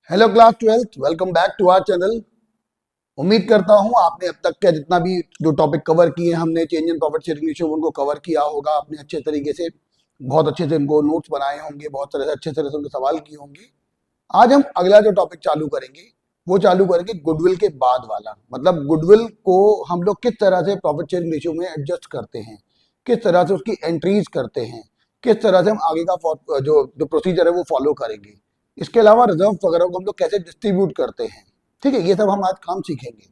Hello class 12th, welcome back to our channel. उम्मीद करता हूं आपने अब तक का जितना भी जो टॉपिक कवर किए हमने change in profit sharing ratio उनको कवर किया होगा आपने अच्छे तरीके से, बहुत अच्छे से उनको नोट्स बनाए होंगे, बहुत तरह से अच्छे तरह से उनके सवाल किए होंगे। आज हम अगला जो टॉपिक चालू करेंगे वो चालू करेंगे गुडविल के बाद वाला। मतलब गुडविल को हम लोग किस तरह से प्रॉफिट शेयरिंग रेशियो में एडजस्ट करते हैं, किस तरह से उसकी एंट्रीज करते हैं, किस तरह से हम आगे का जो प्रोसीजर है वो फॉलो करेंगे। इसके अलावा रिजर्व वगैरह को हम लोग कैसे डिस्ट्रीब्यूट करते हैं। ठीक है, ये सब हम आज काम सीखेंगे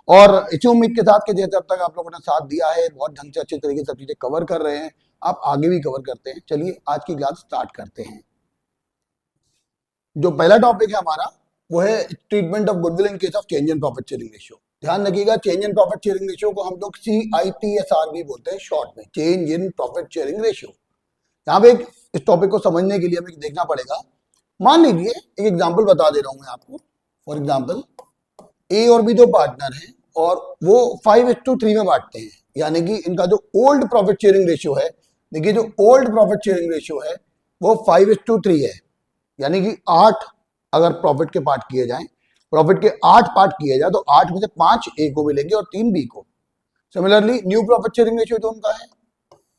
और इसी उम्मीद के साथ कि जैसे अब तक आप लोगों ने साथ दिया है, बहुत ढंग से अच्छे तरीके से सब चीजें कवर कर रहे हैं, आप आगे भी कवर करते हैं। चलिए आज की क्लास स्टार्ट करते हैं। जो पहला टॉपिक है हमारा वो है treatment of goodwill in case of change in profit sharing ratio. ध्यान रखिएगा, change in profit sharing ratio को हम लोग CIPSR भी बोलते हैं शॉर्ट में, change in profit sharing ratio. यहाँ पे इस टॉपिक को समझने के लिए हमें देखना पड़ेगा। मान लीजिए एक एग्जांपल बता दे रहा हूं मैं आपको। फॉर एग्जांपल ए और बी दो पार्टनर हैं और वो 5:3 में बांटते हैं, यानी कि इनका जो ओल्ड प्रॉफिट शेयरिंग रेशियो है, देखिए जो ओल्ड प्रॉफिट शेयरिंग रेशियो है वो 5:3 है, यानी कि 8 अगर प्रॉफिट के पार्ट किए जाएं, प्रॉफिट के 8 पार्ट किए जाए तो 8 में से 5 ए को मिलेंगे और 3 बी को। Similarly new profit sharing ratio जो उनका है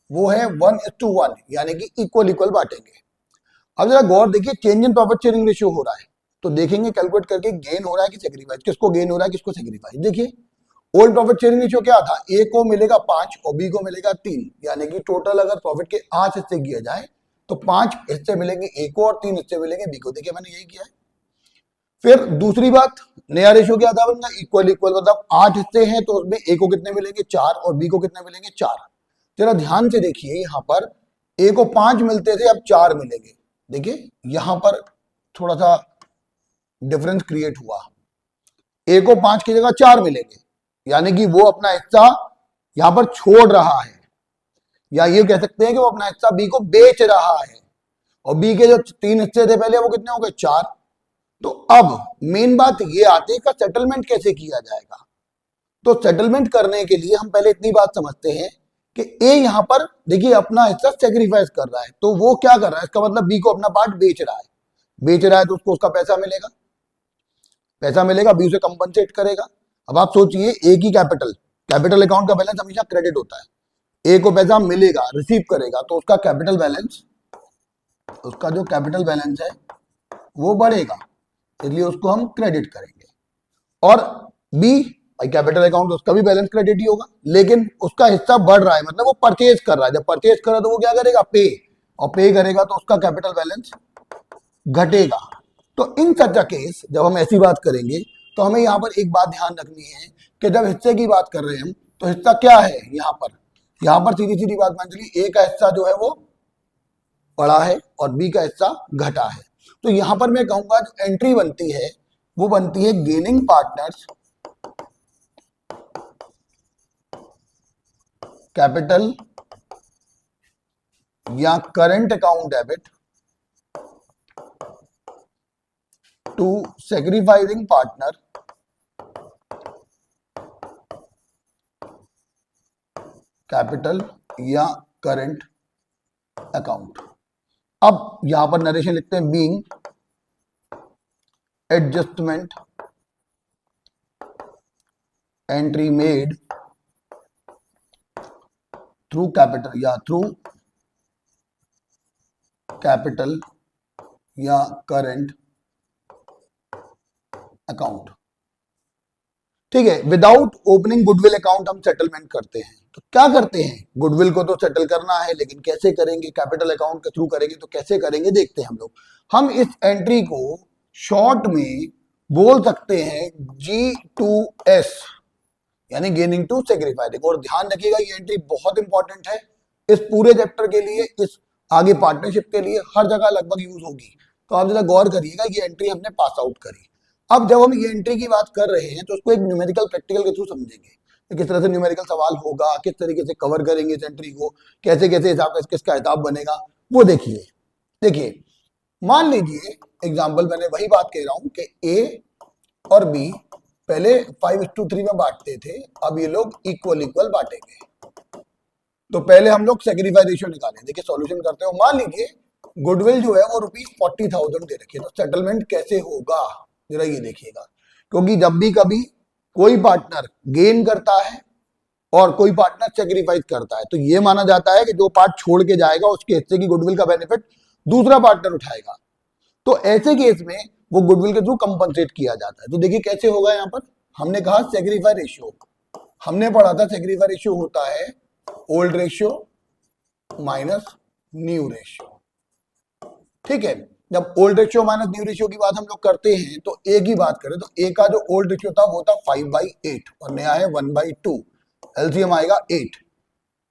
वो है 1:1, यानी कि इक्वल इक्वल बांटेंगे। अब जरा गौर देखिए, change in profit sharing ratio हो रहा है तो देखेंगे कैलकुलेट करके गेन हो रहा है कि सेक्रीफाइस, किसको गेन हो रहा है किसको सेक्रीफाइस। देखिए ओल्ड प्रॉफिट शेयरिंग रेशियो क्या था, ए को मिलेगा 5 और बी को मिलेगा 3, यानी कि टोटल अगर प्रॉफिट के 8 हिस्से किए जाए तो 5 हिस्से मिलेंगे ए को और 3 हिस्से मिलेंगे बी को। देखिए मैंने यही किया है। फिर दूसरी बात, नया रेशियो क्या था उनका, इक्वल इक्वल, मतलब 8 हिस्से हैं तो उसमें ए को कितने मिलेंगे 4 और बी को कितने मिलेंगे 4। जरा ध्यान से देखिए, यहाँ पर ए को 5 मिलते थे, अब 4 मिलेंगे। देखिए यहां पर थोड़ा सा डिफरेंस क्रिएट हुआ, ए को 5 की जगह 4 मिलेंगे, यानी कि वो अपना हिस्सा यहां पर छोड़ रहा है, या ये कह सकते हैं कि वो अपना हिस्सा बी को बेच रहा है। और बी के जो 3 हिस्से थे पहले वो कितने हो गए 4। तो अब मेन बात ये आती है कि सेटलमेंट कैसे किया जाएगा। तो सेटलमेंट करने के लिए हम पहले इतनी बात समझते हैं कि ए यहां पर देखिए अपना हिस्सा सेक्रीफाइस कर रहा है, तो वो क्या कर रहा है, इसका मतलब बी को अपना पार्ट बेच रहा है। बेच रहा है तो उसको उसका पैसा मिलेगा, पैसा मिलेगा, बी उसे कंपनसेट करेगा। अब आप सोचिए, ए की कैपिटल, कैपिटल अकाउंट का बैलेंस हमेशा क्रेडिट होता है। ए को पैसा मिलेगा, रिसीव करेगा, तो उसका कैपिटल बैलेंस, उसका जो कैपिटल बैलेंस है वो बढ़ेगा, इसलिए उसको हम क्रेडिट करेंगे। और बी, भाई कैपिटल अकाउंट उसका भी बैलेंस क्रेडिट ही होगा, लेकिन उसका हिस्सा बढ़ रहा है, मतलब वो परचेज कर रहा है। जब परचेज कर रहा है तो वो क्या करेगा, पे, और पे करेगा तो उसका कैपिटल बैलेंस घटेगा। तो इन सच अ केस जब हम ऐसी बात करेंगे तो हमें यहाँ पर एक बात ध्यान रखनी है कि जब हिस्से की बात कर रहे हैं हम, तो हिस्सा क्या है यहाँ पर सीधी सीधी बात मान चलिए, ए का हिस्सा जो है वो बढ़ा है और बी का हिस्सा घटा है। तो यहां पर मैं कहूंगा जो एंट्री बनती है वो बनती है गेनिंग पार्टनर्स कैपिटल या current account debit to sacrificing partner capital या करंट अकाउंट। अब यहां पर नरेशन लिखते हैं, being adjustment entry made through capital या थ्रू कैपिटल या करंट अकाउंट। ठीक है, विदाउट ओपनिंग गुडविल अकाउंट हम सेटलमेंट करते हैं। तो क्या करते हैं, गुडविल को तो सेटल करना है, लेकिन कैसे करेंगे, कैपिटल अकाउंट के थ्रू करेंगे, तो कैसे करेंगे देखते हैं हम लोग। हम इस एंट्री को शॉर्ट में बोल सकते हैं G2S, यानी गेनिंग टू सेक्रीफाइसिंग। और ध्यान रखिएगा ये एंट्री बहुत इंपॉर्टेंट है इस पूरे चैप्टर के लिए, इस आगे पार्टनरशिप के लिए, हर जगह लगभग यूज होगी। तो आप जरा गौर करिएगा, ये एंट्री हमने पास आउट करी। अब जब हम ये एंट्री की बात कर रहे हैं तो उसको एक न्यूमेरिकल प्रैक्टिकल के थ्रू समझेंगे, तो किस तरह से न्यूमेरिकल सवाल होगा, किस तरीके से कवर करेंगे इस एंट्री को, कैसे कैसे हिसाब का किसका हिसाब बनेगा, वो देखिए। देखिए मान लीजिए एग्जाम्पल, मैंने वही बात कह रहा हूं कि ए और बी पहले 5:3 में बांटते थे, अब ये लोग इक्वल इक्वल बांटेंगे। तो पहले हम लोग सेक्रीफाइस रेशियो निकालें। देखिए सॉल्यूशन करते हो, मान लीजिए गुडविल जो है वो ₹40,000 दे रखी है, तो सेटलमेंट कैसे होगा जरा ये देखिएगा। क्योंकि जब भी कभी कोई पार्टनर गेन करता है और कोई पार्टनर सेक्रीफाइस करता है, तो ये माना जाता है कि जो पार्ट छोड़ के जाएगा उसके हिस्से की गुडविल का बेनिफिट दूसरा पार्टनर उठाएगा। तो ऐसे केस में वो गुडविल के थ्रू कंपनसेट किया जाता है। तो देखिए कैसे होगा, यहां पर हमने कहा सेक्रीफाई रेशियो, हमने पढ़ा था सेक्रीफाई रेशियो होता है old ratio minus new ratio. ठीक है, जब old ratio minus new ratio की बात हम लोग करते हैं तो ए की बात करें तो ए का जो ओल्ड रेशियो था वो था 5/8 और नया है 1/2, एलसीएम आएगा 8,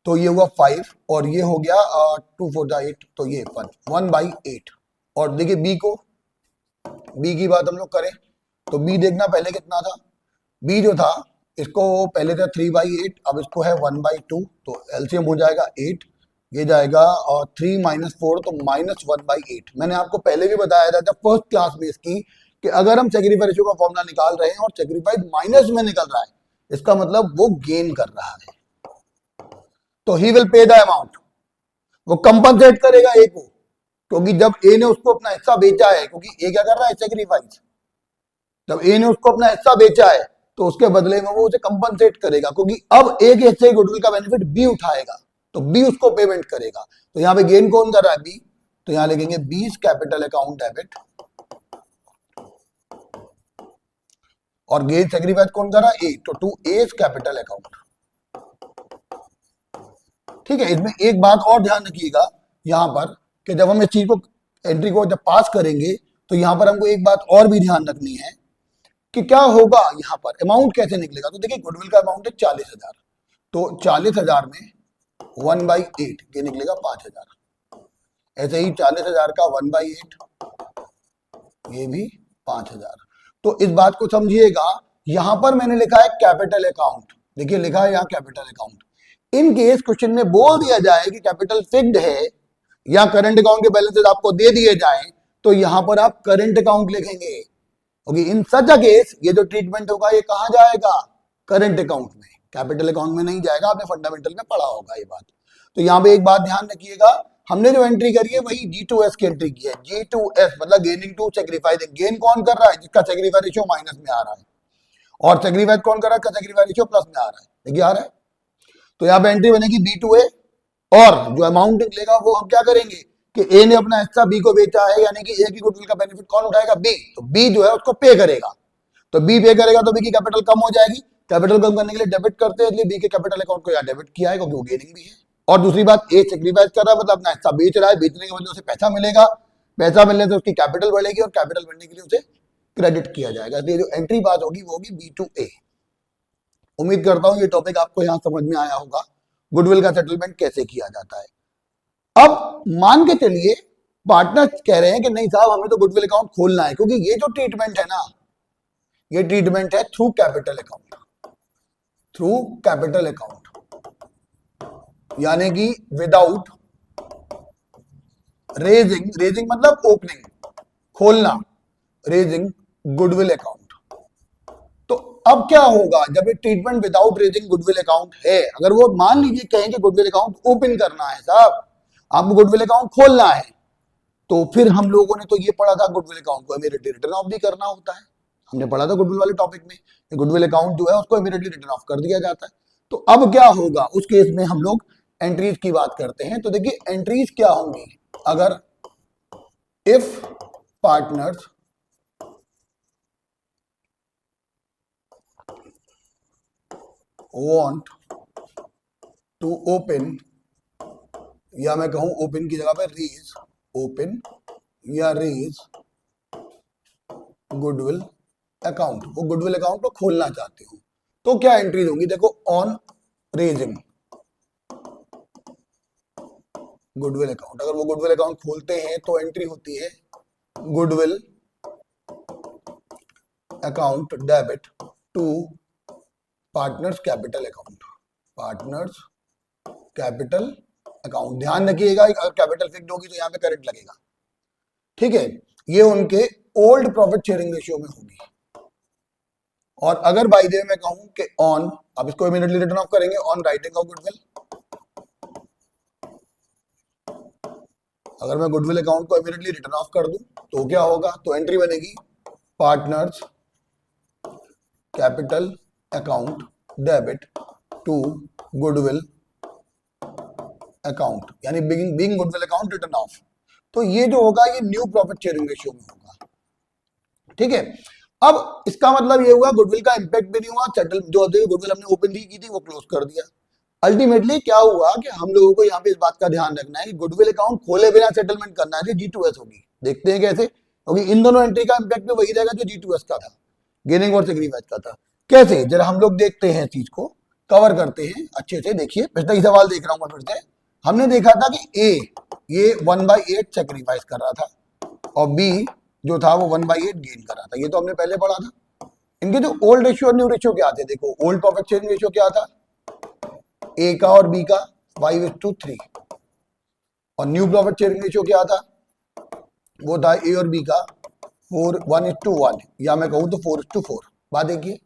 तो ये हुआ 5 और ये हो गया 2 4 8, तो ये 1/8। और देखिए बी की बात हम लोग करें तो बी देखना पहले कितना था, बी जो था इसको पहले था 3/8, अब इसको है 1/2, तो एलसीएम हो जाएगा 8, ये जाएगा और 3 - 4 तो -1/8। मैंने आपको पहले भी बताया था जब फर्स्ट क्लास में इसकी कि अगर हम सेक्रीफाई रेशियो का फॉर्मूला निकाल रहे हैं और सेक्रीफाइस माइनस में निकल रहा है, इसका मतलब वो गेन कर रहा है, तो he will pay the amount, वो कंपनसेट करेगा ए को, क्योंकि जब ए ने उसको अपना हिस्सा बेचा है, क्योंकि ए क्या कर रहा है सेक्रीफाइस, जब ए ने उसको अपना हिस्सा बेचा है तो उसके बदले में वो उसे कंपनसेट करेगा, क्योंकि अब ए के हिस्से गुडविल का बेनिफिट बी उठाएगा, तो बी उसको पेमेंट करेगा। तो यहां पे गेन कौन कर रहा है, बी, तो यहां लिखेंगे बीस कैपिटल अकाउंट डेबिट, और गेन सेक्रीफाइस कौन कर रहा है, ए, तो टू एज कैपिटल अकाउंट। ठीक है, इसमें एक बात और ध्यान रखिएगा यहां पर कि जब हम इस चीज को एंट्री को जब पास करेंगे तो यहां पर हमको एक बात और भी ध्यान रखनी है कि क्या होगा यहां पर अमाउंट कैसे निकलेगा। तो देखिए गुडविल का अमाउंट है 40,000, तो 40,000 में 1/8 ये निकलेगा 5,000, ऐसे ही 40,000 का 1/8 ये भी 5,000। तो इस बात को समझिएगा, यहां पर मैंने लिखा है कैपिटल अकाउंट, देखिए लिखा है यहां capital account. In case question में बोल दिया जाए कि कैपिटल फिक्स्ड है या करंट अकाउंट के बैलेंसेस आपको दे दिए जाएं, तो यहां पर आप करंट अकाउंट लिखेंगे, क्योंकि इन सच अ केस ये जो ट्रीटमेंट होगा ये कहां जाएगा, करंट अकाउंट में, कैपिटल अकाउंट में नहीं जाएगा, आपने फंडामेंटल में पढ़ा होगा ये बात। तो यहां पे एक बात ध्यान रखिएगा, हमने जो एंट्री करी है वही G2S की एंट्री की है, G2S मतलब गेनिंग टू सेक्रीफाइसिंग, गेन कौन कर रहा है, जिसका सेक्रीफाइस रेशियो माइनस में आ रहा है, और सेक्रीफाइस कौन कर रहा है, जिसका सेक्रीफाइस रेशियो प्लस में आ रहा है, देखिए आ रहा है। तो यहाँ पे एंट्री बनेगी B2A, और जो अमाउंट निकलेगा वो हम क्या करेंगे कि ए ने अपना हिस्सा बी को बेचा है, यानी कि ए की गुडविल का बेनिफिट कौन उठाएगा, बी, तो बी जो है उसको पे करेगा, तो बी पे करेगा तो बी की कैपिटल कम हो जाएगी, कैपिटल कम करने के लिए डेबिट करते हैं, इसलिए बी के कैपिटल अकाउंट को यहाँ डेबिट किया है क्योंकि वो गेनिंग भी है। और दूसरी बात, ए सेक्रीफाइस कर रहा है मतलब अपना हिस्सा बेच रहा है, बेचने के बदले उसे पैसा मिलेगा, पैसा मिलने से उसकी कैपिटल बढ़ेगी और कैपिटल बढ़ने के लिए उसे क्रेडिट किया जाएगा, इसलिए जो एंट्री पास होगी वो होगी B2A। उम्मीद करता हूं ये टॉपिक आपको यहां समझ में आया होगा, गुडविल का सेटलमेंट कैसे किया जाता है। अब मान के चलिए पार्टनर कह रहे हैं कि नहीं साहब हमें तो गुडविल अकाउंट खोलना है, क्योंकि ये जो ट्रीटमेंट है ना, ये ट्रीटमेंट है through capital account, through capital account, यानी कि विदाउट रेजिंग, रेजिंग मतलब ओपनिंग, खोलना, रेजिंग गुडविल अकाउंट। तो अब क्या होगा जब ये treatment without raising goodwill account है, अगर वो मान लीजिए कहें कि गुडविल अकाउंट ओपन करना है साहब, आपको गुडविल अकाउंट खोलना है, तो फिर हम लोगों ने तो ये पढ़ा था गुडविल अकाउंट को इमीडिएटली रिटर्न ऑफ भी करना होता है, हमने पढ़ा था गुडविल वाले टॉपिक में, गुडविल अकाउंट जो है उसको इमीडिएटली रिटर्न ऑफ कर दिया जाता है। तो अब क्या होगा उस केस में, हम लोग एंट्रीज की बात करते हैं। तो देखिए एंट्रीज क्या होंगी, अगर if partners want to open, या मैं कहूं ओपन की जगह पे रेज, ओपन या रेज गुडविल अकाउंट, वो गुडविल अकाउंट को खोलना चाहते हो, तो क्या एंट्रीज होंगी, देखो ऑन रेजिंग गुडविल अकाउंट, अगर वो गुडविल अकाउंट खोलते हैं तो एंट्री होती है goodwill account debit to partners capital account, partners capital account. ध्यान रखिएगा अगर कैपिटल फिक्स्ड होगी तो यहां पे करंट लगेगा, ठीक है, ये उनके ओल्ड प्रॉफिट शेयरिंग रेशियो में होगी। और अगर बाय द वे मैं कहूं कि ऑन, अब इसको इमीडिएटली रिटर्न ऑफ करेंगे, ऑन राइटिंग ऑफ गुडविल, अगर मैं गुडविल अकाउंट को इमीडिएटली रिटर्न ऑफ कर दूं तो क्या होगा, तो एंट्री बनेगी partners capital account debit to goodwill account, यानी being goodwill account written off. तो ये जो होगा ये न्यू प्रॉफिट शेयरिंग रेशियो में होगा, ठीक है। अब इसका मतलब ये हुआ गुडविल का इंपैक्ट भी नहीं हुआ, सेटल जो गुडविल हमने ओपन की थी वो क्लोज कर दिया। अल्टीमेटली क्या हुआ कि हम लोगों को यहाँ पे इस बात का ध्यान रखना है कि गुडविल अकाउंट खोले बिना सेटलमेंट करना है, G2S होगी। देखते हैं कैसे, क्योंकि इन दोनों एंट्री का इंपैक्ट भी वही रहेगा जो G2S का था, गेनिंग और सेक्रीफाइस का था। कैसे, जरा हम लोग देखते हैं, चीज को कवर करते हैं अच्छे से। देखिए पिछला ही सवाल देख रहा हूँ मैं फिर से। हमने देखा था कि ए ये 1/8 सेक्रीफाइस कर रहा था और बी जो था वो 1/8 गेन कर रहा था, ये तो हमने पहले पढ़ा था। इनके जो ओल्ड रेशियो और न्यू रेशियो क्या थे, देखो ओल्ड प्रॉफिट शेयरिंग रेशियो क्या था, ए का और बी का 5:3 और न्यू प्रॉफिट शेयरिंग रेशियो क्या था, वो था ए और बी का 1:1 या मैं कहूं तो 4:4। बात देखिए,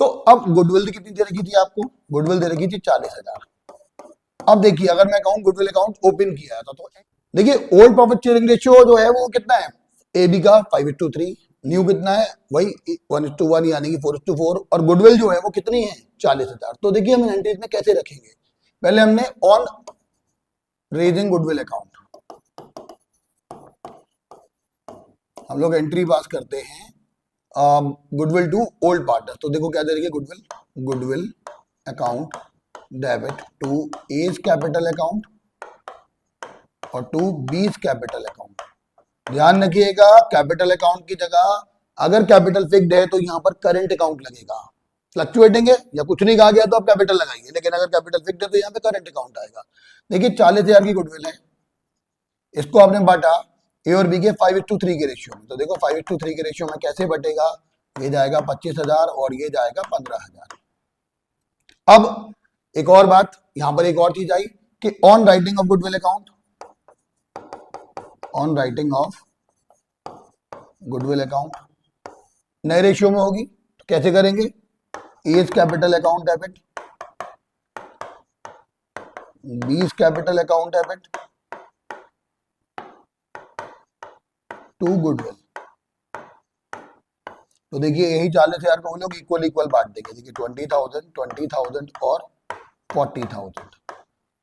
तो अब गुडविल कितनी दे रखी थी आपको, गुडविल दे रखी थी 40,000। अब देखिए अगर मैं कहूं गुडविल अकाउंट ओपन किया था तो देखिए ओल्ड प्रॉफिट शेयरिंग रेशियो जो है वो कितना है, ए बी का 5:3, न्यू कितना है वही 1:1 यानी कि 4:4 और गुडविल जो है वो कितनी है 40,000। तो देखिए हम एंट्रीज में कैसे रखेंगे, पहले हमने ऑन रेजिंग गुडविल अकाउंट हम लोग एंट्री पास करते हैं गुडविल टू ओल्ड पार्टनर। तो देखो क्या दे रही है, goodwill account debit to A's capital account और टू बीज कैपिटल अकाउंट। ध्यान रखिएगा कैपिटल अकाउंट की जगह अगर कैपिटल फिक्स्ड है तो यहाँ पर करंट अकाउंट लगेगा, फ्लक्चुएटिंग है या कुछ नहीं कहा गया तो आप कैपिटल लगाइए, लेकिन अगर कैपिटल फिक्स्ड है तो यहाँ पे करंट अकाउंट आएगा। देखिए 40,000 की गुडविल है, इसको आपने बांटा ए और बी के 5:3 के रेशियो में। तो देखो 5:3 के रेशियो में कैसे बटेगा, ये जाएगा 25,000 और ये जाएगा 15,000। अब एक और बात, यहां पर एक और चीज आई कि on writing off goodwill account, on writing off goodwill account नए रेशियो में होगी, तो कैसे करेंगे, A's capital account debit, B's capital account debit to goodwill. तो देखिए यही 40,000 को हम लोग इक्वल बांट देंगे, देखिए 20,000 और 40,000।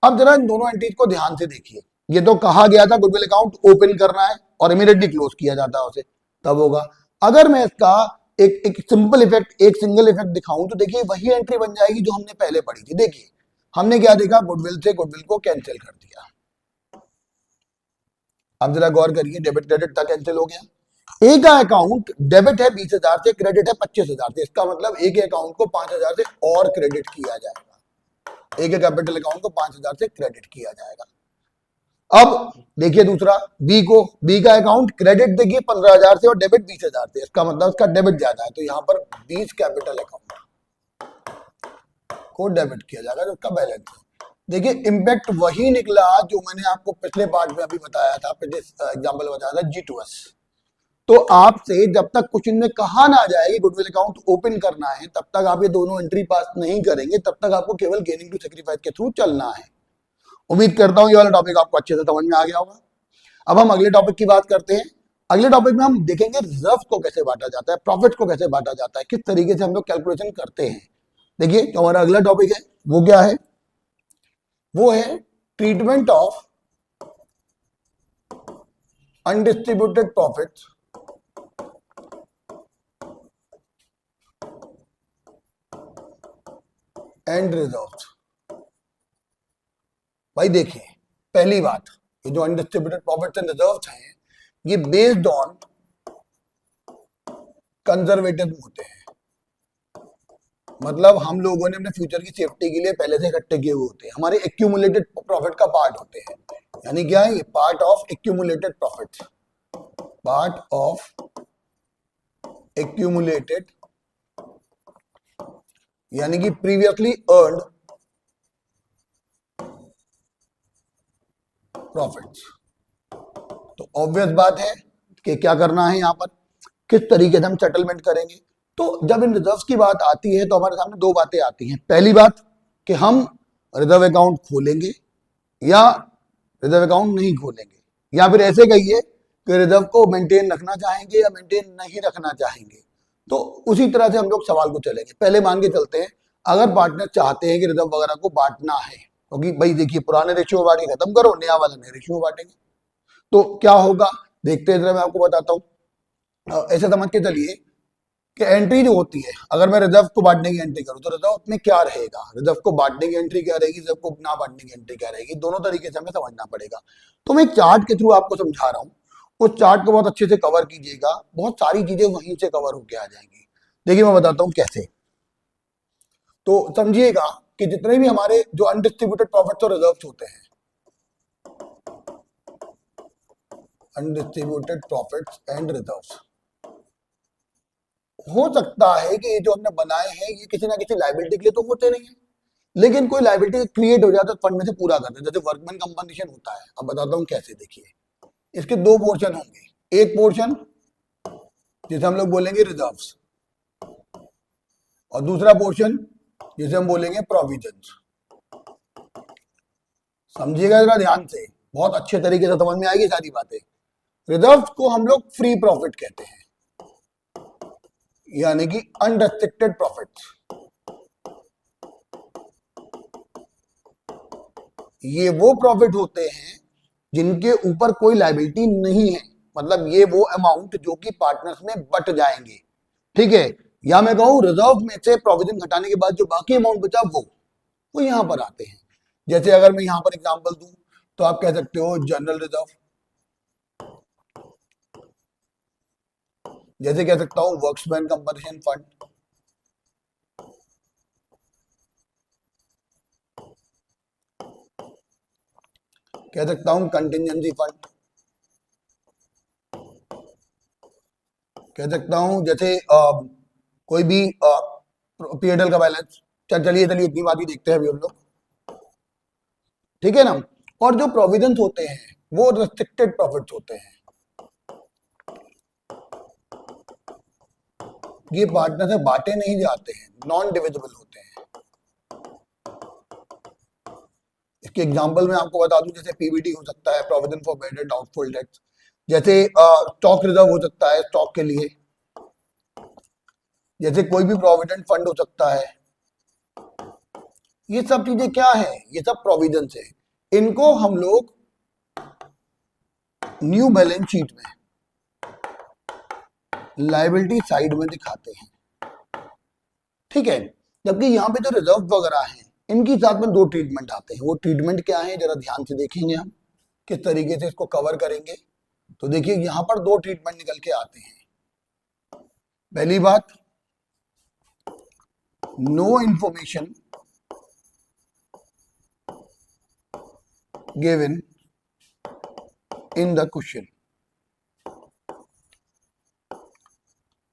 अब जरा इन दोनों एंट्रीज को ध्यान से देखिए, ये तो कहा गया था गुडविल अकाउंट ओपन करना है और इमीडिएटली क्लोज किया जाता है उसे, तब होगा। अगर मैं इसका एक सिंपल इफेक्ट, एक सिंगल इफेक्ट दिखाऊं तो देखिए वही एंट्री बन जाएगी जो हमने पहले पढ़ी थी। देखिए हमने क्या देखा, गुडविल से गुडविल को कैंसिल कर दिया। अब जरा गौर करिए, डेबिट क्रेडिट था कैंसिल हो गया। ए का अकाउंट डेबिट है 20,000 से, क्रेडिट है 25,000 से, इसका मतलब ए के अकाउंट को 5,000 से और क्रेडिट किया जाएगा, ए के कैपिटल अकाउंट को 5,000 से क्रेडिट किया जाएगा। अब देखिए दूसरा बी को, बी का अकाउंट क्रेडिट देखिए 15,000 से और डेबिट 20,000 से, इसका मतलब उसका डेबिट ज्यादा है, तो यहां पर बीज कैपिटल अकाउंट को डेबिट किया जाएगा जो उसका बैलेंस है। देखिए इंपैक्ट वही निकला जो मैंने आपको पिछले पार्ट में अभी बताया था, पिछले एग्जांपल बताया था G2S। तो आपसे जब तक कुछ इनमें कहा ना जाए कि गुडविल अकाउंट ओपन करना है, तब तक आप ये दोनों एंट्री पास नहीं करेंगे, तब तक आपको केवल गेनिंग टू सेक्रीफाइस के थ्रू चलना है। उम्मीद करता हूं ये वाला टॉपिक आपको अच्छे से समझ में आ गया होगा। अब हम अगले टॉपिक की बात करते हैं। अगले टॉपिक में हम देखेंगे रिजर्व को कैसे बांटा जाता है, प्रॉफिट को कैसे बांटा जाता है, किस तरीके से हम लोग कैलकुलेशन करते हैं। देखिए जो हमारा अगला टॉपिक है वो क्या है, वो है treatment of undistributed profits and reserves. भाई देखिए पहली बात, ये जो अनडिस्ट्रीब्यूटेड प्रॉफिट्स एंड रिजर्व्स हैं ये बेस्ड ऑन कंजर्वेटिव होते हैं, मतलब हम लोगों ने अपने फ्यूचर की सेफ्टी के लिए पहले से इकट्ठे किए हुए होते हैं, हमारे एक्यूमुलेटेड प्रॉफिट का पार्ट होते हैं। यानी क्या है, ये part of accumulated profits, part of accumulated यानी कि प्रीवियसली अर्न्ड प्रॉफिट्स। तो ऑब्वियस बात है कि क्या करना है, यहां पर किस तरीके से हम सेटलमेंट करेंगे। तो जब इन रिजर्व्स की बात आती है तो हमारे सामने दो बातें आती हैं। पहली बात कि हम रिजर्व अकाउंट खोलेंगे या रिजर्व अकाउंट नहीं खोलेंगे। या फिर ऐसे कहिए कि रिजर्व को मेंटेन रखना चाहेंगे या मेंटेन नहीं रखना चाहेंगे। तो उसी तरह से हम लोग सवाल को चलेंगे। पहले मान के चलते हैं अगर पार्टनर चाहते हैं कि रिजर्व वगैरह को बांटना है, क्योंकि भाई देखिए पुराने रेशियो बांट के खत्म करो, नया वाला नए रेशियो बांटेंगे, तो क्या होगा देखते हैं जरा, मैं आपको बताता हूँ। ऐसे समझ के चलिए कि एंट्री जो होती है, अगर मैं रिजर्व को बांटने की एंट्री करूं तो रिजर्व में क्या रहेगा, रिजर्व को बांटने की एंट्री क्या रहेगी, रिजर्व को ना बांटने की एंट्री क्या रहेगी, दोनों तरीके से हमें समझना पड़ेगा। तो मैं एक चार्ट के थ्रू आपको समझा रहा हूँ, उस चार्ट को बहुत अच्छे से कवर कीजिएगा, बहुत सारी चीजें वहीं से कवर होके आ जाएंगी। देखिए मैं बताता हूँ कैसे। तो समझिएगा कि जितने भी हमारे जो अनडिस्ट्रीब्यूटेड प्रॉफिट्स और रिजर्व्स होते हैं, अनडिस्ट्रीब्यूटेड प्रॉफिट्स एंड रिजर्व्स, हो सकता है कि ये जो हमने बनाए हैं ये किसी ना किसी लायबिलिटी के लिए तो होते नहीं है, लेकिन कोई लायबिलिटी क्रिएट हो जाता है फंड में से पूरा करते हैं, जैसे वर्कमैन कंपनसेशन होता है। अब बताता हूँ कैसे। देखिए इसके दो पोर्शन होंगे, एक पोर्शन जिसे हम लोग बोलेंगे रिजर्व्स और दूसरा पोर्शन जिसे हम बोलेंगे प्रोविजंस। समझिएगा जरा ध्यान से, बहुत अच्छे तरीके से समझ में आएगी सारी बातें। रिजर्व्स को हम लोग फ्री प्रॉफिट कहते हैं, यानी कि अनरेस्ट्रिक्टेड प्रॉफिट्स। ये वो प्रॉफिट होते हैं जिनके ऊपर कोई लायबिलिटी नहीं है, मतलब ये वो अमाउंट जो कि पार्टनर्स में बट जाएंगे, ठीक है। या मैं कहूं रिजर्व में से प्रोविजन घटाने के बाद जो बाकी अमाउंट बचा वो यहां पर आते हैं। जैसे अगर मैं यहां पर एग्जांपल दूं तो आप कह सकते हो जनरल रिजर्व, जैसे कह सकता हूं वर्क्समैन कंपनसेशन फंड, कह सकता हूं कंटिजेंसी फंड, कह सकता हूं जैसे कोई भी पीएनएल का बैलेंस। चलिए इतनी बात ही देखते हैं अभी हम लोग, ठीक है ना। और जो प्रोविजंस होते हैं वो रेस्ट्रिक्टेड प्रॉफिट्स होते हैं, ये पार्टनर से बांटे नहीं जाते हैं, नॉन डिविजिबल होते हैं। इसके एग्जांपल में आपको बता दूं, जैसे पीबीटी हो सकता है, provision for bad and doubtful debts, जैसे स्टॉक रिजर्व हो सकता है स्टॉक के लिए, जैसे कोई भी प्रोविडेंट फंड हो सकता है। ये सब चीजें क्या है, ये सब प्रोविजन है। इनको हम लोग न्यू बैलेंस शीट में लायबिलिटी साइड में दिखाते हैं, ठीक है। जबकि यहाँ पे जो रिजर्व वगैरह हैं इनकी साथ में दो ट्रीटमेंट आते हैं। वो ट्रीटमेंट क्या है जरा ध्यान से देखेंगे हम किस तरीके से इसको कवर करेंगे। तो देखिए यहां पर दो ट्रीटमेंट निकल के आते हैं। पहली बात, no information given in the question,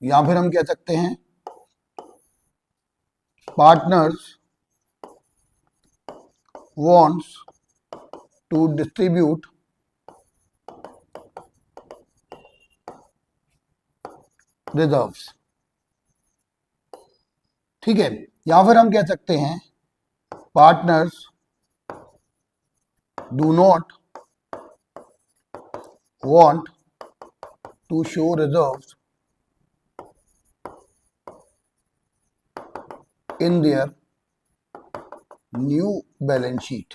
या फिर हम कह सकते हैं partners wants to distribute reserves, ठीक है। या फिर हम कह सकते हैं partners do not want to show reserves in their new balance sheet.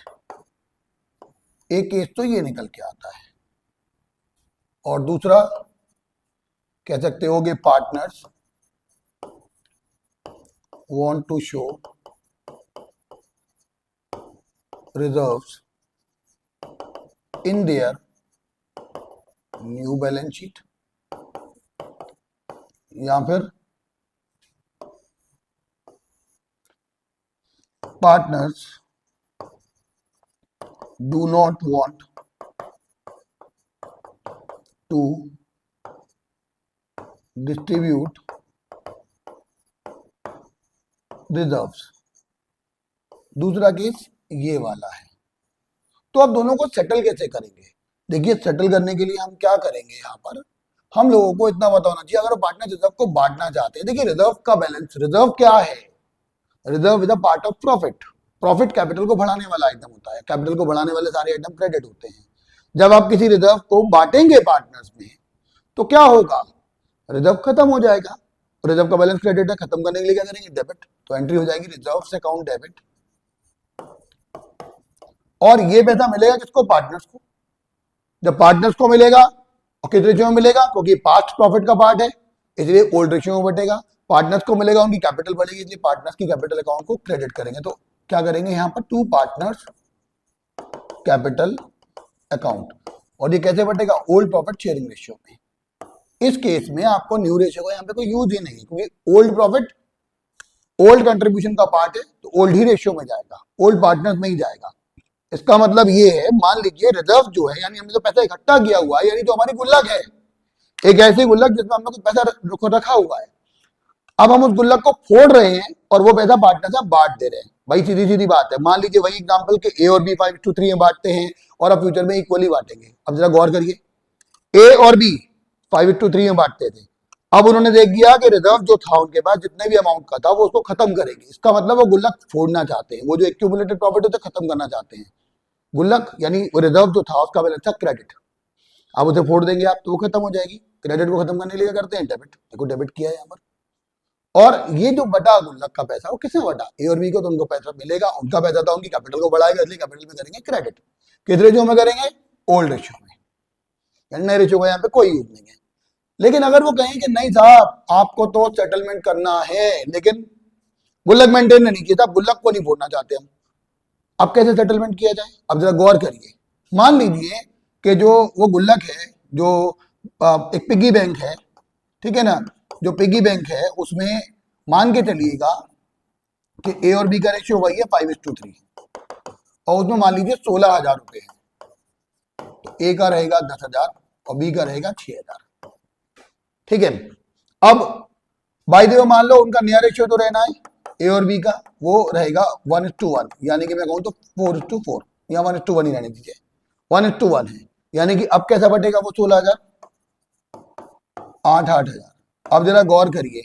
एक केस तो ये निकल के आता है, और दूसरा कह सकते हो कि partners want to show reserves in their new balance sheet, या फिर partners do not want to distribute reserves। दूसरा केस ये वाला है। तो अब दोनों को सेटल कैसे करेंगे? देखिए सेटल करने के लिए हम क्या करेंगे, यहाँ पर हम लोगों को इतना पता होना चाहिए, अगर पार्टनर रिजर्व को बांटना चाहते हैं, देखिए रिजर्व का बैलेंस, रिजर्व क्या है, reserve is a part of profit. Profit capital को बढ़ाने वाला आइटम होता है, कैपिटल को बढ़ाने वाले सारे आइटम क्रेडिट होते हैं। जब आप किसी रिजर्व को बांटेंगे पार्टनर्स में तो क्या होगा, रिजर्व खत्म हो जाएगा, रिजर्व का बैलेंस क्रेडिट है, खत्म करने के लिए क्या करेंगे, डेबिट, तो एंट्री हो जाएगी रिजर्व्स अकाउंट डेबिट। और ये पैसा मिलेगा किसको, पार्टनर्स को। जब पार्टनर्स को मिलेगा और किस रेशियो में मिलेगा, क्योंकि पास्ट प्रॉफिट का पार्ट है इसलिए ओल्ड रेशियो में बटेगा। पार्टनर्स को मिलेगा, उनकी कैपिटल बढ़ेगी इसलिए पार्टनर्स की कैपिटल अकाउंट को क्रेडिट करेंगे। तो क्या करेंगे यहाँ पर, टू पार्टनर्स कैपिटल अकाउंट। और ये कैसे बटेगा, ओल्ड प्रॉफिट शेयरिंग रेशियो में। इस केस में आपको न्यू रेशियो का यहाँ पे कोई यूज ही नहीं है, क्योंकि ओल्ड प्रॉफिट ओल्ड कंट्रीब्यूशन का पार्ट है तो ओल्ड ही रेशियो में जाएगा, ओल्ड पार्टनर्स में ही जाएगा। इसका मतलब ये है, मान लीजिए रिजर्व जो है यानी हमने जो पैसा इकट्ठा किया हुआ है, यानी जो हमारी गुल्लक है, एक ऐसी गुल्लक जिसमें हमने कुछ पैसा रखा हुआ है, अब हम उस गुल्लक को फोड़ रहे हैं और वो पैसा पार्टनर से बांट दे रहे हैं। भाई सीधी सीधी बात है, मान लीजिए वही एग्जांपल के ए और बी 5:3 में बांटते हैं और अब फ्यूचर में इक्वली बांटेंगे। अब जरा गौर करिए, ए और बी 5:3 में बांटते थे, अब उन्होंने देख दिया कि रिजर्व जो था उनके पास जितने भी अमाउंट का था वो उसको खत्म करेंगे। इसका मतलब वो गुल्लक फोड़ना चाहते हैं, वो जो एक्यूमुलेटेड प्रॉफिट है खत्म करना चाहते हैं। गुल्लक यानी रिजर्व जो था उसका बैलेंस था क्रेडिट, अब उसे फोड़ देंगे आप तो वो खत्म हो जाएगी। क्रेडिट को खत्म करने के लिए क्या करते हैं, डेबिट। देखो डेबिट किया है यहाँ पर। और ये जो बटा गुल्लक का पैसा वो किसने बटा, ए और बी को, तो उनको पैसा मिलेगा, उनका पैसा था, उनकी कैपिटल को बढ़ाएगा इसलिए कैपिटल में करेंगे क्रेडिट। किस रेशियो में करेंगे, ओल्ड रेशियो में, यानी नए रेशियो का यहाँ पे कोई यूज नहीं है। लेकिन अगर वो कहें कि नहीं साहब आपको तो सेटलमेंट करना है लेकिन गुल्लक मेंटेन नहीं किया था, गुल्लक को नहीं फोड़ना चाहते हम, अब कैसे सेटलमेंट किया जाए। अब जरा गौर करिए, मान लीजिए कि जो वो गुल्लक है, जो एक पिगी बैंक है, ठीक है ना, जो पिगी बैंक है उसमें मान के चलिएगा कि ए और बी का रेशियो वही है 5:3 और उसमें मान लीजिए 16,000 रुपए है, तो ए का रहेगा 10,000 और बी का रहेगा 6,000, ठीक है। अब बाय द वे मान लो उनका नया रेशियो तो रहना है ए और बी का, वो रहेगा 1:1, यानी कि मैं कहूं तो 4:4 या 1:1 ही रहने दीजिए, 1:1 है, यानी कि अब कैसा बटेगा वो 16,000, 8,000। अब जरा गौर करिए,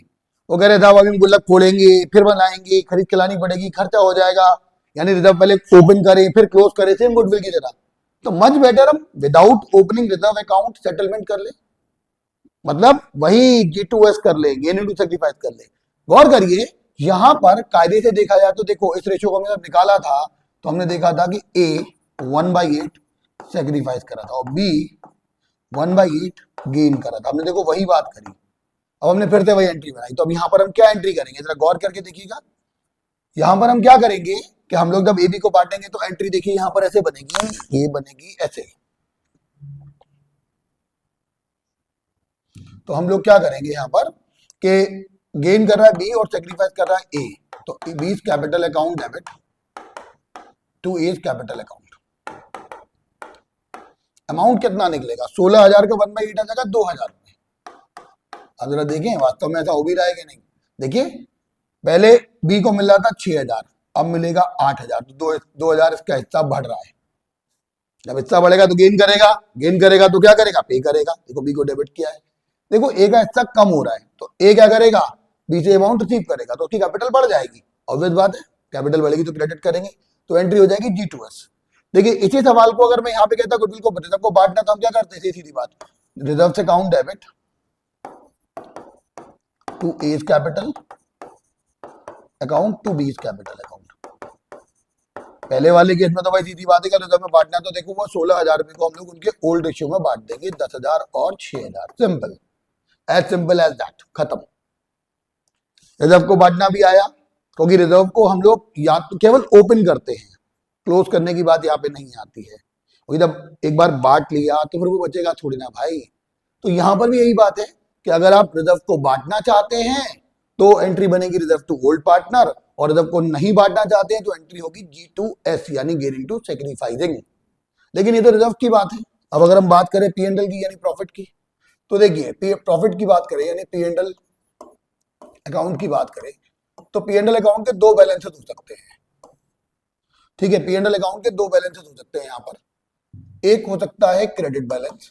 वो कह रहे साहब अभी हम गुल्लक खोलेंगे फिर बनाएंगे, खरीद के लानी पड़ेगी, खर्चा हो जाएगा, यानी रिजर्व पहले ओपन करें फिर क्लोज करें, सेम गुडविल की तरह। तो मच बेटर हम without opening reserve account settlement कर ले, मतलब वही G2S कर ले, गेन इनटू सैक्रिफाइस कर ले। गौर करिए यहां पर कायदे से देखा जाए तो देखो इस रेशियो को हमने जब निकाला था तो हमने देखा था कि A 1/8 सैक्रिफाइस करा था और B 1/8 गेन करा था, हमने देखो वही बात करी। अब हमने फिर से वही एंट्री बनाई, तो अब यहां पर हम क्या एंट्री करेंगे, जरा गौर करके देखिएगा। यहां पर हम क्या करेंगे कि हम लोग जब AB को बांटेंगे तो एंट्री देखिए यहां पर ऐसे बनेगी, ये बनेगी ऐसे। तो हम लोग क्या करेंगे यहां पर कि गेन कर रहा है बी और सेक्रीफाइस कर रहा है ए, तो B capital account debit to A capital account. Amount कितना निकलेगा, 16,000 का 1/8 आ जाएगा 2,000 रुपए। अब जरा देखें वास्तव में ऐसा हो भी रहा है कि नहीं। देखिए पहले बी को मिल रहा था 6,000, अब मिलेगा 8,000, तो 2,000 इसका हिस्सा बढ़ रहा है। जब हिस्सा बढ़ेगा तो गेन करेगा, गेन करेगा तो क्या करेगा, पे करेगा। देखो बी को डेबिट किया है, देखो ए का हिस्सा कम हो रहा है तो ए क्या करेगा, बी से अमाउंट रिसीव करेगा तो उसकी कैपिटल बढ़ जाएगी, ऑब्वियस बात है, कैपिटल बढ़ेगी तो क्रेडिट करेंगे, तो एंट्री हो जाएगी G2S। देखिए इसी सवाल को अगर मैं यहाँ पे कहता गुडविल को रिजर्व को बांटना तो हम क्या करते थे, सीधी बात, रिजर्व से account debit to A's capital account to B's capital account. पहले वाले केस में तो भाई सीधी बात है, रिजर्व में बांटना तो देखो वो 16,000 रुपए को हम लोग उनके ओल्ड रेशियो में बांट देंगे, 10,000 और 6,000, सिंपल एज दैट, खत्म। रिजर्व को बांटना भी आया, क्योंकि रिजर्व को हम लोग या तो केवल ओपन करते हैं, क्लोज करने की बात यहाँ पे नहीं आती है, क्योंकि जब एक बार बांट लिया तो फिर वो बचेगा थोड़ी ना भाई। तो यहां पर भी यही बात है कि अगर आप रिजर्व को बांटना चाहते हैं तो एंट्री बनेगी रिजर्व टू ओल्ड पार्टनर, और रिजर्व को नहीं बांटना चाहते हैं तो एंट्री होगी G2S यानी गेनिंग टू सैक्रिफाइसिंग। लेकिन ये तो रिजर्व की बात है। अब अगर हम बात करें P&L की यानी प्रॉफिट की, तो देखिए प्रॉफिट की बात करें यानी P&L अकाउंट की बात करें तो P&L अकाउंट के दो बैलेंसेस हो सकते हैं, ठीक है। P&L अकाउंट के दो बैलेंसेस हो सकते हैं यहाँ पर, एक हो सकता है क्रेडिट बैलेंस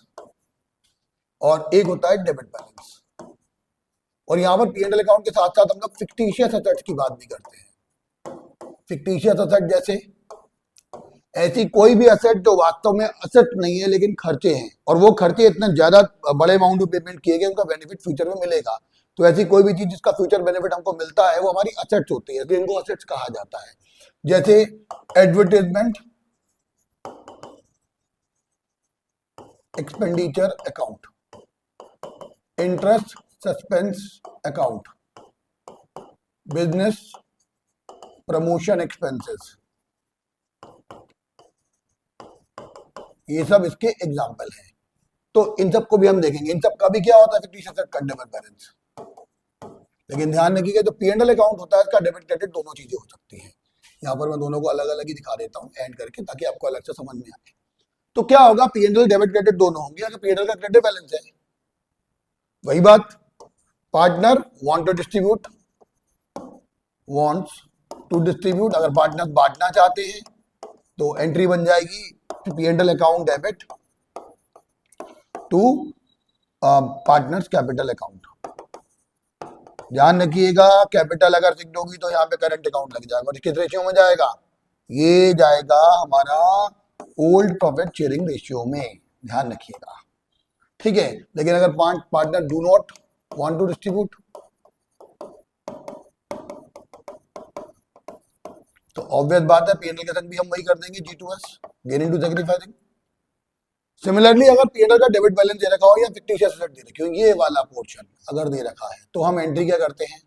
और एक होता है डेबिट बैलेंस। और यहाँ पर P&L अकाउंट के साथ साथ हम लोग फिक्टिशियस एसेट्स की बात भी करते हैं। फिक्टिशियस एसेट जैसे ऐसी कोई भी असेट जो वास्तव में असेट नहीं है लेकिन खर्चे हैं, और वो खर्चे इतने ज्यादा बड़े अमाउंट में पेमेंट किए गए, उनका बेनिफिट फ्यूचर में मिलेगा। तो ऐसी कोई भी चीज जिसका फ्यूचर बेनिफिट हमको मिलता है वो हमारी असेट्स होती है, इसलिए इनको असेट्स कहा जाता है। जैसे advertisement expenditure account, interest suspense account, business promotion expenses, ये सब इसके एग्जाम्पल हैं। तो इन सब को भी हम देखेंगे। इन सब का भी क्या होता है, फिक्टिशियस एसेट का डेबिट बैलेंस। लेकिन ध्यान रखिएगा जो P&L अकाउंट होता है इसका डेबिट क्रेडिट दोनों चीजें हो सकती हैं। यहाँ पर मैं दोनों को अलग अलग ही दिखा देता हूँ एंड करके, ताकि आपको अलग से समझ में आए। तो क्या होगा, P&L डेबिट क्रेडिट दोनों होंगे। अगर P&L का क्रेडिट बैलेंस है, वही बात, partner want to distribute, wants to distribute, अगर पार्टनर बांटना चाहते हैं तो एंट्री बन जाएगी P&L account debit to partners capital account. ध्यान रखिएगा, कैपिटल अगर फिक्स्ड होगी तो यहाँ पे करंट अकाउंट लग जाएगा, और किस रेशियो में जाएगा, ये जाएगा हमारा ओल्ड प्रॉफिट शेयरिंग रेशियो में, ध्यान रखिएगा, ठीक है। लेकिन अगर partner do not want to distribute, तो ऑब्वियस बात है P&L के संग भी हम वही कर देंगे, G2S, gaining to sacrificing. Similarly अगर P&L का डेबिट बैलेंस दे रखा हो या फिक्टिशियस एसेट दे रखी हो, ये वाला पोर्शन अगर दे रखा है, तो हम एंट्री क्या करते हैं,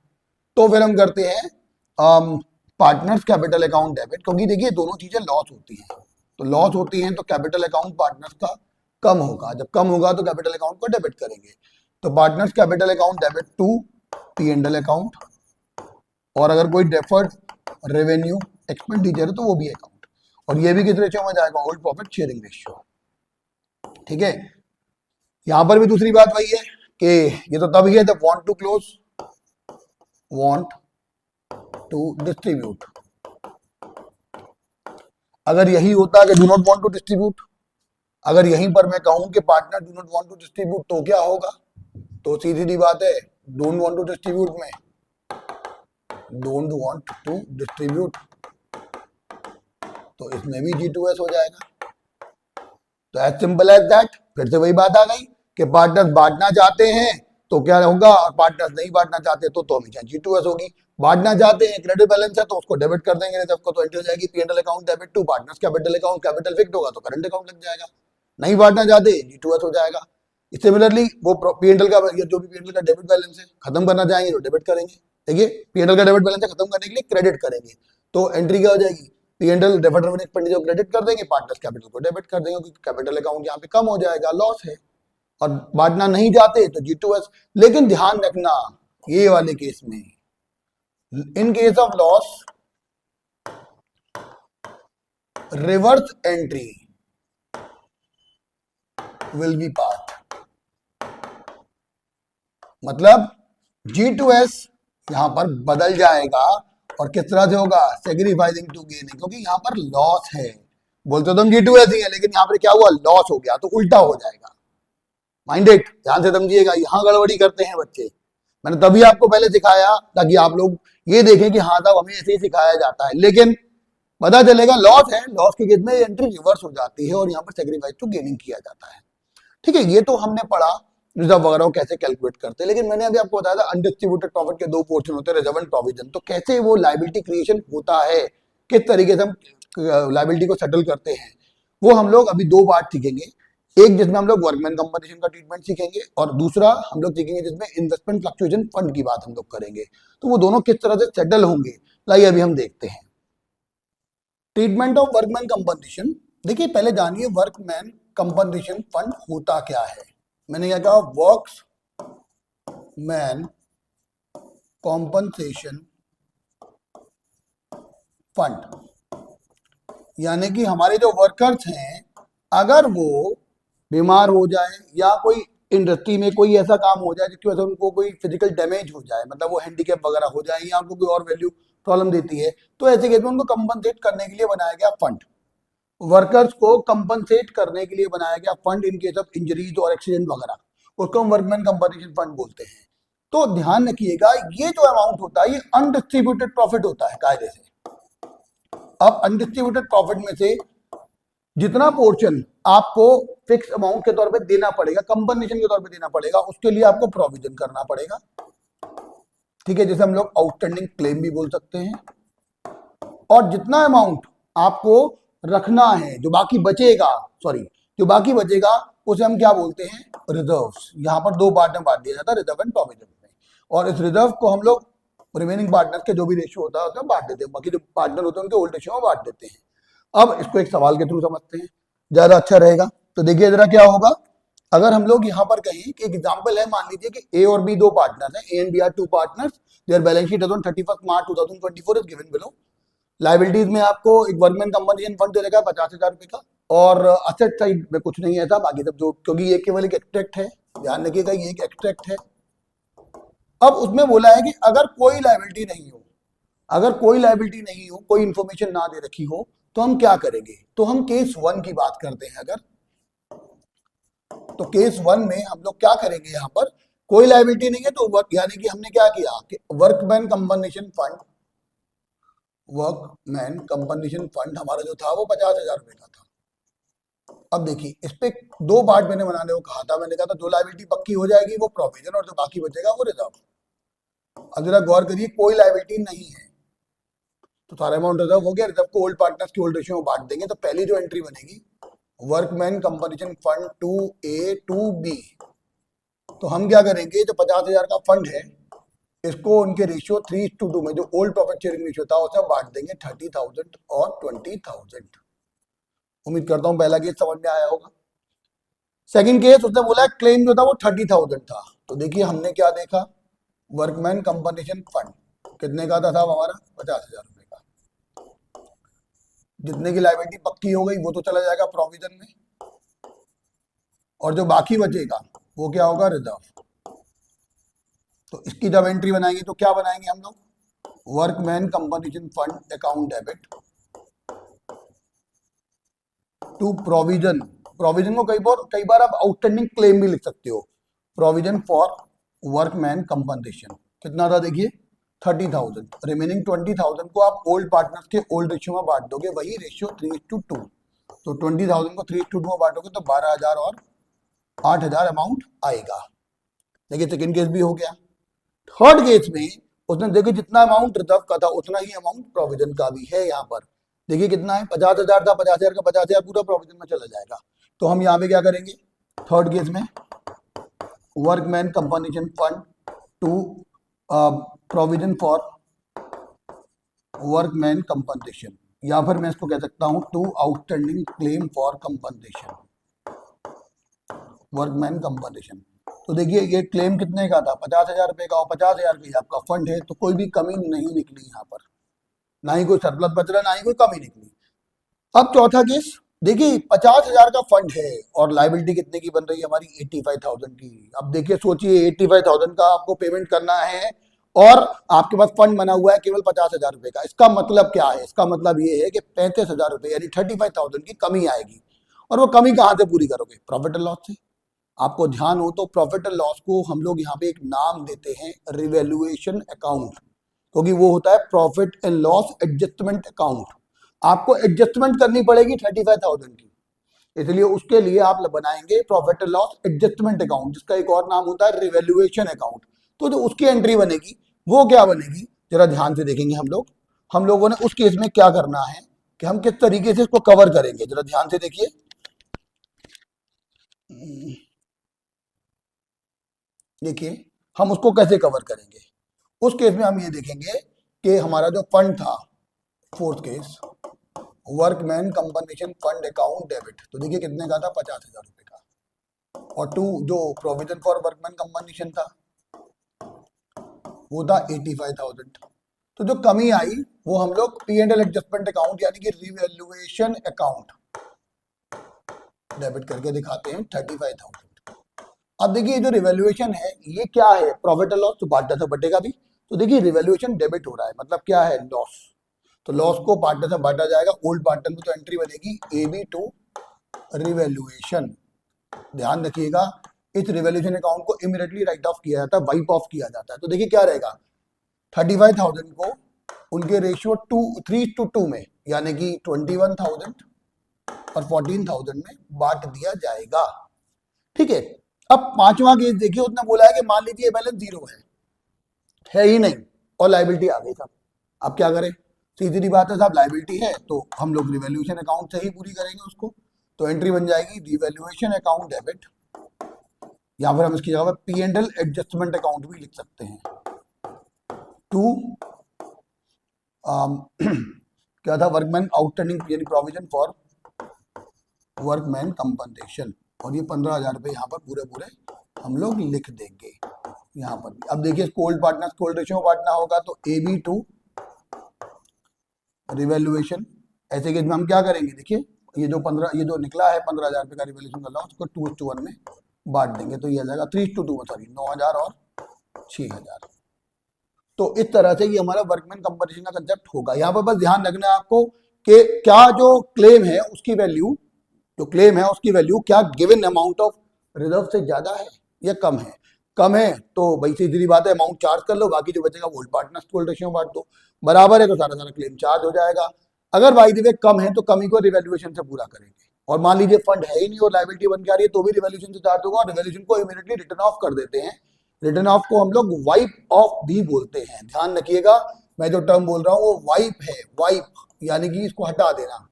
तो फिर हम करते हैं पार्टनर्स कैपिटल अकाउंट डेबिट, क्योंकि देखिए दोनों चीजें लॉस होती हैं। तो लॉस होती हैं तो कैपिटल अकाउंट पार्टनर्स का कम होगा, जब कम होगा तो कैपिटल अकाउंट को डेबिट करेंगे। तो partners capital account debit to P&L account, और अगर कोई डेफर्ड रेवेन्यू एक्सपेंडिचर है तो वो भी अकाउंट, और ये भी किस रेशियो में जाएगा, ओल्ड प्रॉफिट शेयरिंग रेशियो, ठीक है। यहां पर भी दूसरी बात वही है कि ये तो तभी है जब want to close, want to distribute. अगर यही होता कि do not want to distribute, अगर यहीं पर मैं कहूं कि partner do not want to distribute, तो क्या होगा, तो सीधी बात है, डोंट वांट टू डिस्ट्रीब्यूट में डोंट वांट टू डिस्ट्रीब्यूट, तो इसमें भी G2S हो जाएगा। तो एज सिंपल एज दैट। फिर से वही बात आ गई कि पार्टनर्स बांटना चाहते हैं तो क्या होगा, और पार्टनर्स नहीं बांटना चाहते तो हमेशा G2S होगी। बांटना चाहते हैं, क्रेडिट बैलेंस है तो उसको डेबिट कर देंगे, रिजर्व को तो एंट्री हो जाएगी P&L account debit to partners capital account, capital fixed होगा तो करंट अकाउंट लग जाएगा। नहीं बांटना चाहते G2S हो जाएगा। सिमिलरली वो P&L का जो भी P&L का डेबिट बैलेंस है खत्म करना चाहेंगे तो डेबिट करेंगे। देखिए P&L का डेबिट बैलेंस है खत्म करने के लिए क्रेडिट करेंगे, तो एंट्री क्या हो जाएगी, P&L deferred revenue expenditure credit कर देंगे, पार्टनर्स कैपिटल को डेबिट कर देंगे, क्योंकि कैपिटल अकाउंट यहाँ पे कम हो जाएगा, लॉस है। और बांटना नहीं चाहते तो G2S। लेकिन ध्यान रखना ये वाले केस में, in case of loss reverse entry will be part, मतलब G2S यहां पर बदल जाएगा, और किस तरह से होगा, सेग्रीफाइसिंग टू गेनिंग, क्योंकि यहां पर लॉस है। बोलते तो हम G2S ही है, लेकिन यहां पर क्या हुआ, लॉस हो गया, तो उल्टा हो जाएगा। माइंडेड, ध्यान से समझिएगा, यहां गड़बड़ी करते हैं बच्चे। मैंने तभी आपको पहले सिखाया ताकि आप लोग ये देखें कि हाँ साहब हमें ऐसे ही सिखाया जाता है, लेकिन पता चलेगा लॉस है, लॉस के केस में एंट्री रिवर्स हो जाती है और यहाँ पर सेग्रीफाइस टू गेनिंग किया जाता है, ठीक है। ये तो हमने पढ़ा रिजर्व वगैरह कैसे कैलकुलेट करते हैं, लेकिन मैंने अभी आपको बताया था अनडिस्ट्रीब्यूटेड प्रॉफिट के दो पोर्शन होते हैं, रिजर्व एंड प्रोविजन। तो कैसे वो लायबिलिटी क्रिएशन होता है, किस तरीके से हम लायबिलिटी को सेटल करते हैं, वो हम लोग अभी दो पार्ट सीखेंगे। एक जिसमें हम लोग वर्कमैन कंपनसेशन का ट्रीटमेंट सीखेंगे, और दूसरा हम लोग सीखेंगे जिसमें इन्वेस्टमेंट फ्लक्चुएशन फंड की बात हम लोग करेंगे। तो वो दोनों किस तरह से सेटल होंगे, लाइए अभी हम देखते हैं। Treatment of workman compensation. देखिए पहले जानिए वर्कमैन कंपनसेशन फंड होता क्या है। मैंने क्या कहा, वर्क्स मैन कॉम्पनसेशन फंड, यानी कि हमारे जो वर्कर्स हैं अगर वो बीमार हो जाए या कोई इंडस्ट्री में कोई ऐसा काम हो जाए जिसकी वजह से उनको कोई फिजिकल डैमेज हो जाए, मतलब वो हैंडीकैप वगैरह हो जाए या उनको कोई और वैल्यू प्रॉब्लम देती है, तो ऐसे केस में उनको कंपनसेट करने के लिए बनाया गया फंड। वर्कर्स को कंपनसेट करने के लिए बनाया गया fund in case of injuries और एक्सीडेंट वगैरह, उसको हम वर्कमैन कंपनसेशन फंड बोलते हैं। तो ध्यान रखिएगा ये जो अमाउंट होता है ये अनडिस्ट्रीब्यूटेड प्रॉफिट होता है कायदे से। अब अनडिस्ट्रीब्यूटेड प्रॉफिट में से जितना पोर्शन आपको फिक्स अमाउंट के तौर पे देना पड़ेगा, कंपनसेशन के तौर पे देना पड़ेगा, उसके लिए आपको प्रोविजन करना पड़ेगा। ठीक है, जैसे हम लोग आउटस्टैंडिंग क्लेम भी बोल सकते हैं। और जितना अमाउंट आपको रखना है, जो बाकी बचेगा, जो बाकी बचेगा उसे हम क्या बोलते हैं, रिजर्व्स। यहाँ पर दो पार्ट में बांट दिया जाता है, रिजर्व एंड प्रोविजन में। और इस रिजर्व को हम लोग रिमेनिंग पार्टनर के जो भी रेशियो होता है उसमें बांट देते हैं, बाकी जो पार्टनर होते हैं उनके ओल्ड रेशियो में बांट देते हैं। अब इसको एक सवाल के थ्रू समझते हैं, ज्यादा अच्छा रहेगा। तो देखिए जरा क्या होगा, अगर हम लोग यहाँ पर कहें कि एग्जांपल है, मान लीजिए कि ए और बी दो पार्टनर हैं, A and B are two partners, their balance sheet as on 31 March 2024 is given below. Liabilities में आपको एक वर्कमैन कंपनसेशन फंड दे रखा है 50,000 रुपए का, और असेट साइड में कुछ नहीं है था, बाकी सब जो, क्योंकि ये केवल एक एक्सट्रैक्ट है, ध्यान रखिएगा ये एक एक्सट्रैक्ट है। अब उसमें बोला है कि अगर कोई लाइबिलिटी नहीं हो, अगर कोई लाइबिलिटी नहीं हो, कोई इंफॉर्मेशन ना दे रखी हो, तो हम क्या करेंगे, तो हम केस 1 की बात करते हैं। अगर तो केस 1 में हम लोग क्या करेंगे, यहाँ पर कोई लाइबिलिटी नहीं है, तो वर्क, यानी कि हमने क्या किया कि workman compensation fund, workman compensation fund हमारा जो था वो 50,000 रुपए का था। अब देखिए इस पे दो पार्ट मैंने बनाने को कहा था, मैंने कहा था जो लाइबिलिटी पक्की हो जाएगी वो प्रोविजन, और जो बाकी बचेगा वो रिजर्व। अब जरा गौर करिए, कोई लाइबिलिटी नहीं है तो सारा अमाउंट रिजर्व हो गया, रिजर्व को ओल्ड पार्टनर्स की ओल्ड रेशियो में बांट देंगे। तो पहली जो एंट्री बनेगी workman compensation fund 2A 2B, तो हम क्या करेंगे, जो 50,000 का फंड है इसको उनके रेशियो 3:2 में, जो ओल्ड प्रॉफिट शेयरिंग रेशियो था उसे बांट देंगे 30,000 और 20,000। उम्मीद करता हूं पहला केस समझ में आया होगा। सेकंड केस उसने बोला क्लेम जो था वो 30,000 था, तो देखिए हमने क्या देखा, वर्कमैन कंपनसेशन फंड कितने का था साहब हमारा, 50,000 रुपए का। जितने की लायबिलिटी पक्की हो गई वो तो चला जाएगा प्रोविजन में, और जो बाकी बचेगा वो क्या होगा, रिजर्व। तो इसकी जब एंट्री बनाएंगे तो क्या बनाएंगे हम लोग, workman compensation fund account debit to provision. Provision को कई बार आप आउटस्टैंडिंग क्लेम भी लिख सकते हो। प्रोविजन फॉर वर्कमैन कंपनसेशन कितना था, देखिए 30,000, रिमेनिंग 20,000 को आप ओल्ड पार्टनर्स के ओल्ड रेशियो में बांट दोगे, वही रेशियो 3:2। तो 20,000 को 3:2 में बांटोगे तो 12,000 और 8,000 अमाउंट आएगा। देखिए सेकेंड केस भी हो गया। थर्ड केस में उसने देखिए जितना अमाउंट रिजर्व का था उतना ही अमाउंट प्रोविजन का भी है। यहाँ पर देखिए कितना है, 50,000 था, 50,000 का 50,000 पूरा प्रोविजन में चला जाएगा। तो हम यहाँ पे क्या करेंगे, थर्ड केस में workman compensation fund to provision for workman compensation, या फिर मैं इसको कह सकता हूं to outstanding claim for compensation, workman compensation. तो देखिए ये क्लेम कितने का था, 50,000 रुपए का, और 50,000 का आपका फंड है, तो कोई भी कमी नहीं निकली यहाँ पर, ना ही कोई सरप्लस बच रहा, ना ही कोई कमी निकली। अब चौथा केस देखिए, 50,000 का फंड है और लाइबिलिटी कितने की बन रही है हमारी, 85,000 की। अब देखिए सोचिए 85,000 का आपको पेमेंट करना है और आपके पास फंड बना हुआ है केवल 50,000 रुपए का। इसका मतलब क्या है, इसका मतलब ये है कि 35,000 रुपए यानी 35,000 की कमी आएगी। और वो कमी कहाँ से पूरी करोगे, प्रॉफिट एंड लॉस से। आपको ध्यान हो तो प्रॉफिट एंड लॉस को हम लोग यहाँ पे एक नाम देते हैं रिवैल्यूएशन अकाउंट, क्योंकि वो होता है profit and loss adjustment account. आपको एडजस्टमेंट करनी पड़ेगी 35,000 की, इसलिए उसके लिए आप बनाएंगे profit and loss adjustment account, जिसका एक और नाम होता है रिवैल्यूएशन अकाउंट। तो जो उसकी एंट्री बनेगी वो क्या बनेगी, जरा ध्यान से देखेंगे हम लोगों ने उस केस में क्या करना है कि हम किस तरीके से इसको कवर करेंगे, जरा ध्यान से देखिए। देखिए हम उसको कैसे कवर करेंगे। उस केस में हम ये देखेंगे कि हमारा जो फंड था, fourth case workman compensation fund account debit, तो देखिए कितने का था, 50,000 रुपए का। और टू जो प्रोविजन फॉर वर्कमैन कंपनसेशन था वो था 85,000। तो जो कमी आई वो हम लोग P&L एडजस्टमेंट अकाउंट यानी कि रिवैल्यूएशन अकाउंट डेबिट करके दिखाते हैं 35,000। अब देखिए जो रिवैल्यूएशन है ये क्या है, प्रॉफिट एंड लॉस, तो पार्टनर से बटेगा भी। तो देखिए रिवैल्यूएशन डेबिट हो रहा है, मतलब क्या है, लॉस। तो लॉस को पार्टनर से बांटा जाएगा, ओल्ड पार्टनर में तो एंट्री बनेगी AB टू रिवैल्यूएशन। ध्यान रखिएगा इस रिवैल्यूएशन अकाउंट को इमीडिएटली राइट ऑफ किया जाता है, वाइप ऑफ किया जाता है। तो देखिए क्या रहेगा, 35,000 को उनके रेशियो 3:2 में यानी कि 21,000 और 14,000 में बांट दिया जाएगा। ठीक है, अब पांचवा केस देखिए, उसने बोला है कि मान लीजिए बैलेंस जीरो है ही नहीं और लाइबिलिटी आ गई साहब। अब क्या करें? सीधी बात है साहब, लाइबिलिटी है तो हम लोग रिवैल्यूएशन अकाउंट से ही पूरी करेंगे उसको। तो एंट्री बन जाएगी रिवैल्यूएशन अकाउंट डेबिट, या फिर हम इसकी जगह पर P&L एडजस्टमेंट अकाउंट भी लिख सकते हैं। टू क्या था, workman outstanding provision for workman compensation, और ये 15,000 रुपये यहाँ पर पूरे पूरे हम लोग लिख देंगे यहाँ पर भी। अब देखिए cold partner cold ratio partner होगा तो AB2 रिवैल्यूएशन, ऐसे केस में हम क्या करेंगे, देखिए ये जो निकला है 15,000 रुपये का रिवैल्यूएशन कर रहा हूँ, उसको 2:1 में बांट देंगे तो ये आ जाएगा 3:2 में, सॉरी 9,000 और 6,000। तो इस तरह से ये हमारा वर्कमैन कंपनसेशन का कंसेप्ट होगा। यहाँ पर बस ध्यान रखना है आपको कि क्या जो क्लेम है उसकी वैल्यू, क्या गिवन अमाउंट ऑफ रिजर्व से ज्यादा है या कम है। कम है तो भाई सीधी बात है, अमाउंट चार्ज कर लो, बाकी जो बचेगा वोल्ट पार्टनर्स कोल्ड रेशियो बांट दो। बराबर है तो सारा सारा क्लेम चार्ज हो जाएगा। अगर भाई दी कम है तो कमी को रिवैल्यूएशन से पूरा करेंगे, और मान लीजिए फंड है ही नहीं और लायबिलिटी बन के आ रही है तो भी रिवैल्यूएशन से चार्ज होगा, और रिवैल्यूएशन को इमीडिएटली रिटर्न ऑफ कर देते हैं। रिटर्न ऑफ को हम लोग वाइप ऑफ भी बोलते हैं। ध्यान रखिएगा, मैं जो टर्म बोल रहा हूँ वो वाइप है, वाइप यानी कि इसको हटा देना।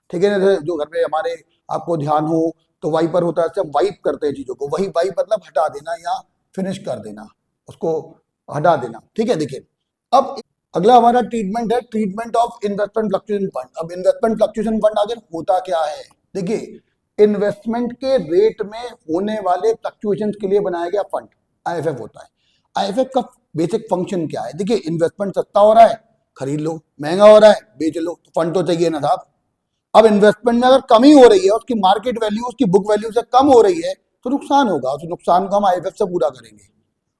ठीक है ना, जो घर पे हमारे आपको ध्यान हो तो वाइपर होता है, वाइप करते हैं चीजों को, वही वाइप मतलब हटा देना या फिनिश कर देना, उसको हटा देना। ठीक है, देखिए अब अगला हमारा ट्रीटमेंट है, treatment of investment fluctuation fund. अब इन्वेस्टमेंट फ्लक्चुएशन फंड आखिर होता क्या है? देखिए इन्वेस्टमेंट के रेट में होने वाले फ्लक्चुएशन के लिए बनाया गया फंड IFF होता है। IFF का बेसिक फंक्शन क्या है? देखिए इन्वेस्टमेंट सस्ता हो रहा है, खरीद लो, महंगा हो रहा है बेच लो, तो फंड तो चाहिए ना साहब। अब इन्वेस्टमेंट में अगर कमी हो रही है, उसकी मार्केट वैल्यू उसकी बुक वैल्यू से कम हो रही है तो नुकसान होगा, उस नुकसान को हम IFF से पूरा करेंगे।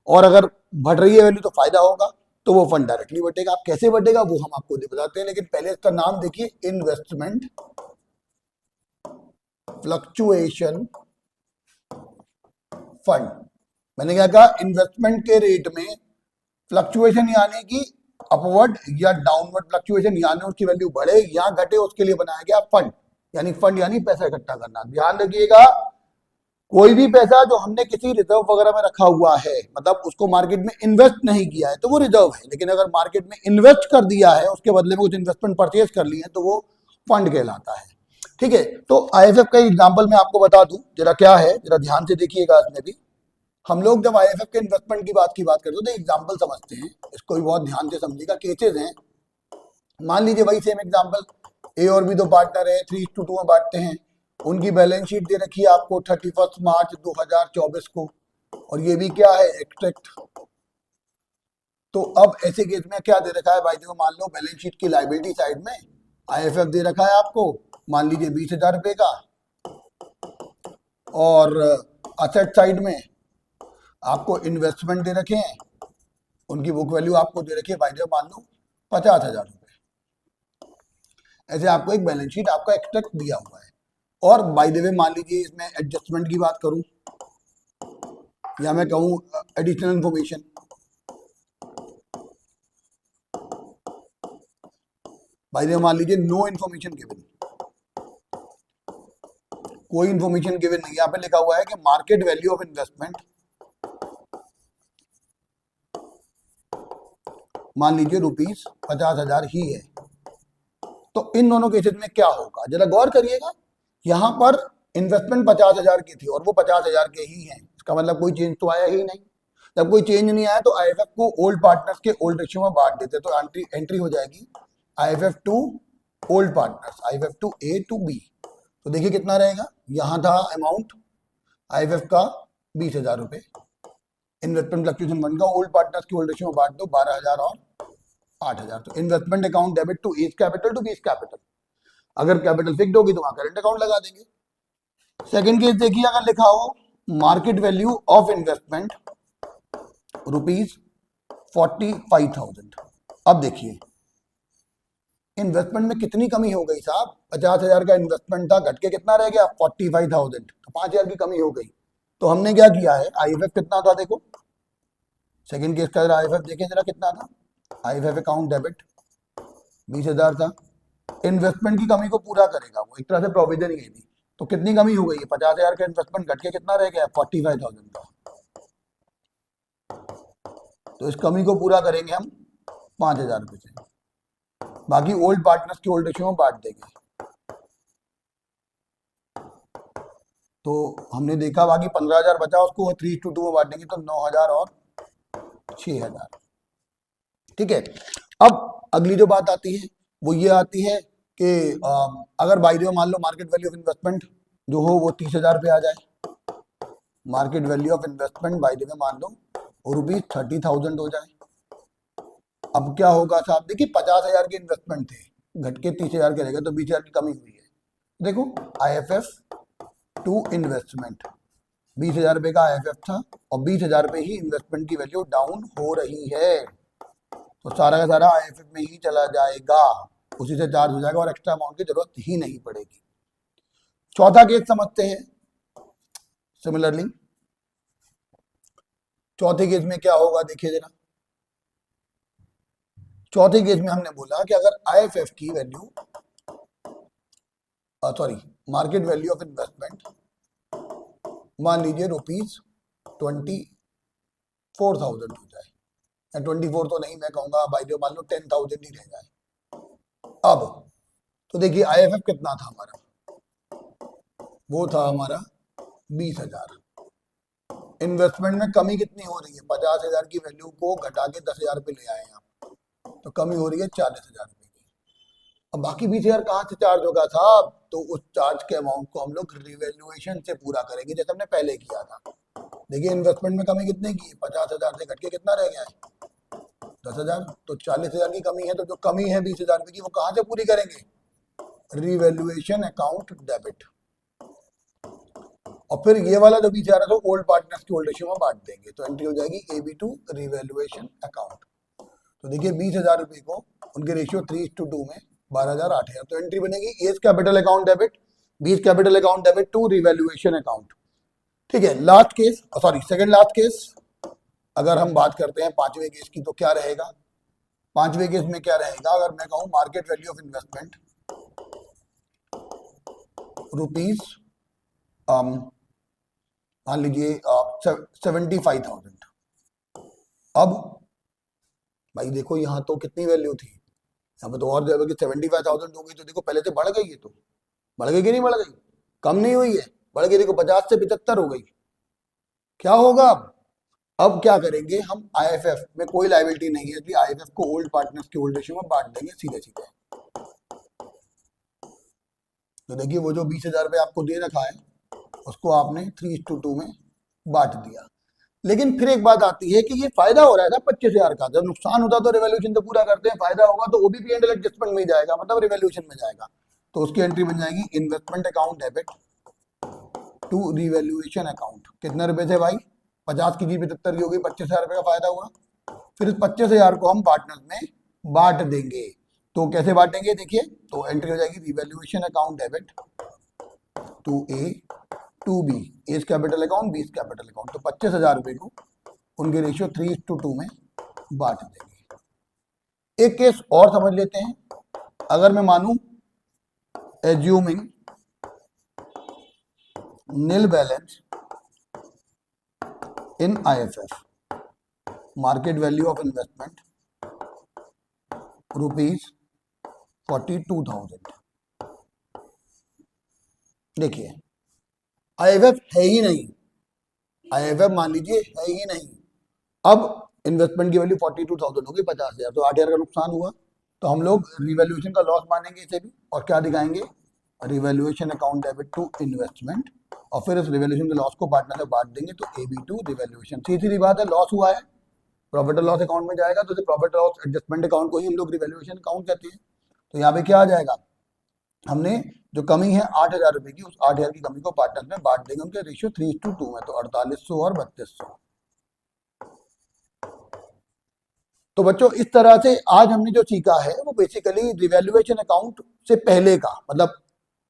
और अगर बढ़ रही है वैल्यू तो फायदा होगा, तो वो फंड डायरेक्टली बटेगा। आप कैसे बटेगा वो हम आपको बताते हैं, लेकिन पहले इसका नाम देखिए, इन्वेस्टमेंट फ्लक्चुएशन फंड। मैंने क्या कहा, इन्वेस्टमेंट के रेट में फ्लक्चुएशन यानी कि अपवर्ड या डाउनवर्ड फ्लक्चुएशन, यानी उसकी वैल्यू बढ़े या घटे, उसके लिए बनाया गया फंड। यानी फंड यानी पैसा इकट्ठा करना। ध्यान रखिएगा, कोई भी पैसा जो हमने किसी रिजर्व वगैरह में रखा हुआ है, मतलब उसको मार्केट में इन्वेस्ट नहीं किया है तो वो रिजर्व है, लेकिन अगर मार्केट में इन्वेस्ट कर दिया है, उसके बदले में कुछ इन्वेस्टमेंट परचेज कर ली है, तो वो फंड कहलाता है। ठीक है, तो IFF का एग्जाम्पल मैं आपको बता दूं जरा क्या है, जरा ध्यान से देखिएगा। इसमें भी हम लोग जब IFF के इन्वेस्टमेंट की बात करते हैं तो एग्जाम्पल समझते हैं, इसको भी बहुत ध्यान से समझिएगा। केसेस हैं, मान लीजिए भाई सेम एग्जाम्पल, A और B दो पार्टनर है, 3:2 में बांटते हैं। उनकी बैलेंस शीट दे रखी है आपको 31 मार्च 2024 को, और ये भी क्या है, एक्सट्रैक्ट। तो अब ऐसे केस में क्या दे रखा है भाई, देखो मान लो बैलेंस शीट की लाइबिलिटी साइड में IFF दे रखा है आपको, मान लीजिए 20,000 रुपए का, और असेट साइड में आपको इन्वेस्टमेंट दे रखे हैं, उनकी बुक वैल्यू आपको दे रखी है भाई मान लो 50,000 रुपए। ऐसे आपको एक बैलेंस शीट आपका एक्सट्रैक्ट दिया हुआ है। और बाय द वे मान लीजिए इसमें एडजस्टमेंट की बात करूं या मैं कहूं additional information, by the way मान लीजिए नो इंफॉर्मेशन गिवन, कोई इंफॉर्मेशन गिवन नहीं। यहां पे लिखा हुआ है कि मार्केट वैल्यू ऑफ इन्वेस्टमेंट मान लीजिए ₹50,000 ही है। तो इन दोनों केसेस में क्या होगा, जरा गौर करिएगा। यहां पर इन्वेस्टमेंट 50,000 की थी और वो 50,000 के ही हैं, इसका मतलब कोई चेंज तो आया ही नहीं। जब कोई चेंज नहीं आया तो IFF को ओल्ड पार्टनर्स के ओल्ड रेशियो में बांट देते, तो एंट्री हो जाएगी IFF to old partners, IFF to A to B। तो देखिए कितना रहेगा, यहां था अमाउंट IFF का 20,000 रुपए, इन्वेस्टमेंट फ्लक्चुएशन फंड का ओल्ड पार्टनर्स के ओल्ड रेशियो में बांट दो 12,000 और 8,000। तो investment account debit to A's कैपिटल टू B's कैपिटल। अगर कैपिटल फिक्स्ड होगी तो वहां करंट अकाउंट लगा देंगे। सेकंड केस देखिए, अगर लिखा हो मार्केट वैल्यू ऑफ इन्वेस्टमेंट ₹45,000। अब देखिए इन्वेस्टमेंट में कितनी कमी हो गई साहब, 50,000 का इन्वेस्टमेंट था, घट के कितना रह गया 45,000, तो 5,000 की कमी हो गई। तो हमने क्या किया है, IFF कितना था देखो, सेकंड केस का IFF देखें जरा कितना था, IFF अकाउंट डेबिट 20,000 था, इन्वेस्टमेंट की कमी को पूरा करेगा, वो एक तरह से प्रोविजन ही है थी। तो कितनी कमी हो गई है, 50,000 का इन्वेस्टमेंट घट के कितना रह गया, 45,000 का। तो इस कमी को पूरा करेंगे हम 5,000 रुपये से, बाकी ओल्ड पार्टनर्स की ओल्ड रेशियो में बांट देंगे। तो हमने देखा बाकी 15,000 बचा, उसको 3:2 में बांटेंगे तो 9,000 और 6,000। ठीक है। अब अगली जो बात आती है वो ये आती है कि अगर बाय द वे मान लो मार्केट वैल्यू ऑफ इन्वेस्टमेंट जो हो वो 30,000 पे आ जाए, market value of investment by the way मान लो ₹30,000 हो जाए। अब क्या होगा साहब, देखिए 50,000 के इन्वेस्टमेंट थे, घट के 30,000 के रहेगा, तो 20,000 की कमी हुई है। देखो IFF टू इन्वेस्टमेंट 20,000 रुपए का IFF था और 20,000 रुपए ही इन्वेस्टमेंट की वैल्यू डाउन हो रही है, तो सारा का सारा IFF में ही चला जाएगा, उसी से चार्ज हो जाएगा और एक्स्ट्रा अमाउंट की जरूरत ही नहीं पड़ेगी। चौथा केस समझते हैं। सिमिलरली चौथे केस में क्या होगा, देखिए जरा। चौथे केस में हमने बोला कि अगर IFF की value market value of investment मान लीजिए ₹24,000 हो जाए, या 24 तो नहीं, मैं कहूंगा भाई जो मान लो 10,000 ही रह जाए। अब तो देखिए IFF कितना था हमारा, वो था हमारा 20,000। इन्वेस्टमेंट में कमी कितनी हो रही है, 50,000 की वैल्यू को घटा के 10,000 पे ले आए आप, तो कमी हो रही है 40,000 रुपए की। अब बाकी 20,000 कहाँ से चार्ज होगा साहब, तो उस चार्ज के अमाउंट को हम लोग रिवैल्यूएशन से पूरा करेंगे, जैसे हमने पहले किया था। देखिए इन्वेस्टमेंट में कमी कितने की, 50,000 से घट के कितना रह गया है, 10,000, तो 40,000 की कमी है। तो जो कमी है 20,000 रुपए की वो कहाँ से पूरी करेंगे, रिवैल्यूएशन अकाउंट डेबिट। और फिर ये वाला जो 20,000 है तो ओल्ड पार्टनर्स की ओल्ड रेशियो में बांट देंगे, तो एंट्री हो जाएगी AB2 रिवैल्यूएशन अकाउंट। तो देखिए 20,000 रुपए को उनके रेशियो 3:2 में 12,000 8,000, तो एंट्री बनेगी A's capital account debit, B's capital account debit to revaluation account. ठीक है। Last case, second last case, अगर हम बात करते हैं पांचवें केस की, तो क्या रहेगा, पांचवें केस में क्या रहेगा, अगर मैं कहूं market value of investment rupees मान लीजिए 75,000। अब भाई देखो यहाँ तो कितनी वैल्यू थी, यहाँ पे तो और 75,000 हो गई, तो देखो पहले से बढ़ गई है, तो बढ़ गई कि नहीं बढ़ गई, कम नहीं हुई है, बढ़ गई। देखो 50 से 75 हो गई। क्या होगा अब क्या करेंगे हम, IFF में कोई लायबिलिटी नहीं है, IFF को ओल्ड पार्टनर्स के ओल्ड रेशियो में बांट देंगे सीधे सीधे। तो देखिए वो जो 20,000 रुपये आपको दे रखा है उसको आपने 3:2 में बांट दिया। लेकिन फिर एक बात आती है कि ये फायदा हो रहा है ना 25,000 का, जब नुकसान होता तो रिवैल्यूएशन तो पूरा करते हैं, फायदा होगा तो वो भी P&L एडजस्टमेंट में ही जाएगा, मतलब रिवैल्यूएशन में जाएगा। तो उसकी एंट्री बन जाएगी investment account debit to revaluation account. कितने रुपए थे भाई, 50 की 75 की हो गई, 25,000 रुपए का फायदा हुआ। फिर इस 25,000 को हम पार्टनर्स में बांट देंगे। तो कैसे बांटेंगे, देखिए तो एंट्री हो जाएगी revaluation account debit to A to B, A's capital account B's capital account. तो 25,000 रुपए को उनके रेशियो 3:2 में बांट देंगे। एक केस और समझ लेते हैं, अगर मैं मानूं assuming nil balance in IFF, market value of investment ₹42,000। देखिए IFF है ही नहीं, IFF मान लीजिए है ही नहीं। अब इन्वेस्टमेंट की वैल्यू 42,000 होगी, 50,000, तो 8,000 का नुकसान हुआ, तो हम लोग रिवैल्यूएशन का लॉस मानेंगे इसे भी, और क्या दिखाएंगे, revaluation account debit to investment, और फिर इस रिवैल्यूएशन के लॉस को पार्टनर से बांट देंगे, तो AB2 रिवैल्यूएशन। सीधी बात है, लॉस हुआ है, प्रॉफिट और लॉस अकाउंट में जाएगा, तो प्रॉफिट और लॉस एडजस्टमेंट अकाउंट को ही हम लोग रिवैल्यूएशन अकाउंट कहते हैं। तो यहाँ पे क्या आ जाएगा, हमने जो कमी है 8,000 रुपए की, उस 8,000 की कमी को पार्टनर में बांट देंगे, उनके रेशियो 3:2 में, तो 4800 और 3200। तो बच्चों इस तरह से आज हमने जो सीखा है वो बेसिकली रिवैल्यूएशन अकाउंट से पहले का, मतलब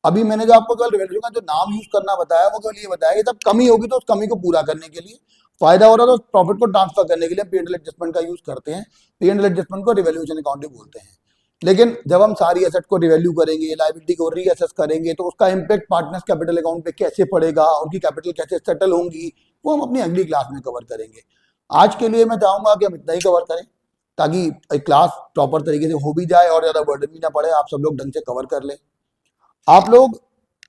अभी मैंने जो आपको केवल रिवैल्यूएशन का जो नाम यूज करना बताया वो केवल ये बताया कि जब कमी होगी तो उस कमी को पूरा करने के लिए, फायदा हो रहा तो प्रॉफिट को ट्रांसफर करने के लिए P&L एडजस्टमेंट का यूज करते हैं। P&L एडजस्टमेंट को रिवैल्यूएशन अकाउंट भी बोलते हैं। लेकिन जब हम सारी एसेट को रिवैल्यू करेंगे, लायबिलिटी को रीअसेस करेंगे, तो उसका इम्पैक्ट पार्टनर्स कैपिटल अकाउंट पे कैसे पड़ेगा, उनकी कैपिटल कैसे सेटल होंगी, वो हम अपनी अगली क्लास में कवर करेंगे। आज के लिए मैं चाहूंगा कि हम इतना ही कवर करें, ताकि एक क्लास प्रॉपर तरीके से हो भी जाए और ज़्यादा बर्डन भी ना पड़े, आप सब लोग ढंग से कवर कर लें। आप लोग,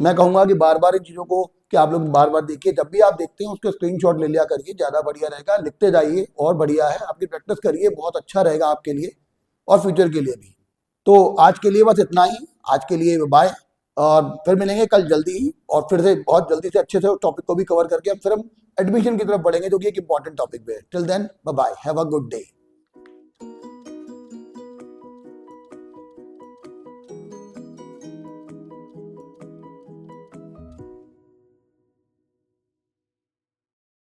मैं कहूंगा कि बार बार इन चीज़ों को कि आप लोग बार बार देखिए, जब भी आप देखते हैं उसके स्क्रीनशॉट ले लिया करिए, ज़्यादा बढ़िया रहेगा। लिखते जाइए और बढ़िया है, आपकी प्रैक्टिस करिए, बहुत अच्छा रहेगा आपके लिए और फ्यूचर के लिए भी। तो आज के लिए बस इतना ही, आज के लिए बाय, और फिर मिलेंगे कल जल्दी ही, और फिर से बहुत जल्दी से अच्छे से उस टॉपिक को भी कवर करके अब फिर हम एडमिशन की तरफ बढ़ेंगे, जो कि एक इंपॉर्टेंट टॉपिक पे है। Till then bye bye, have a good day.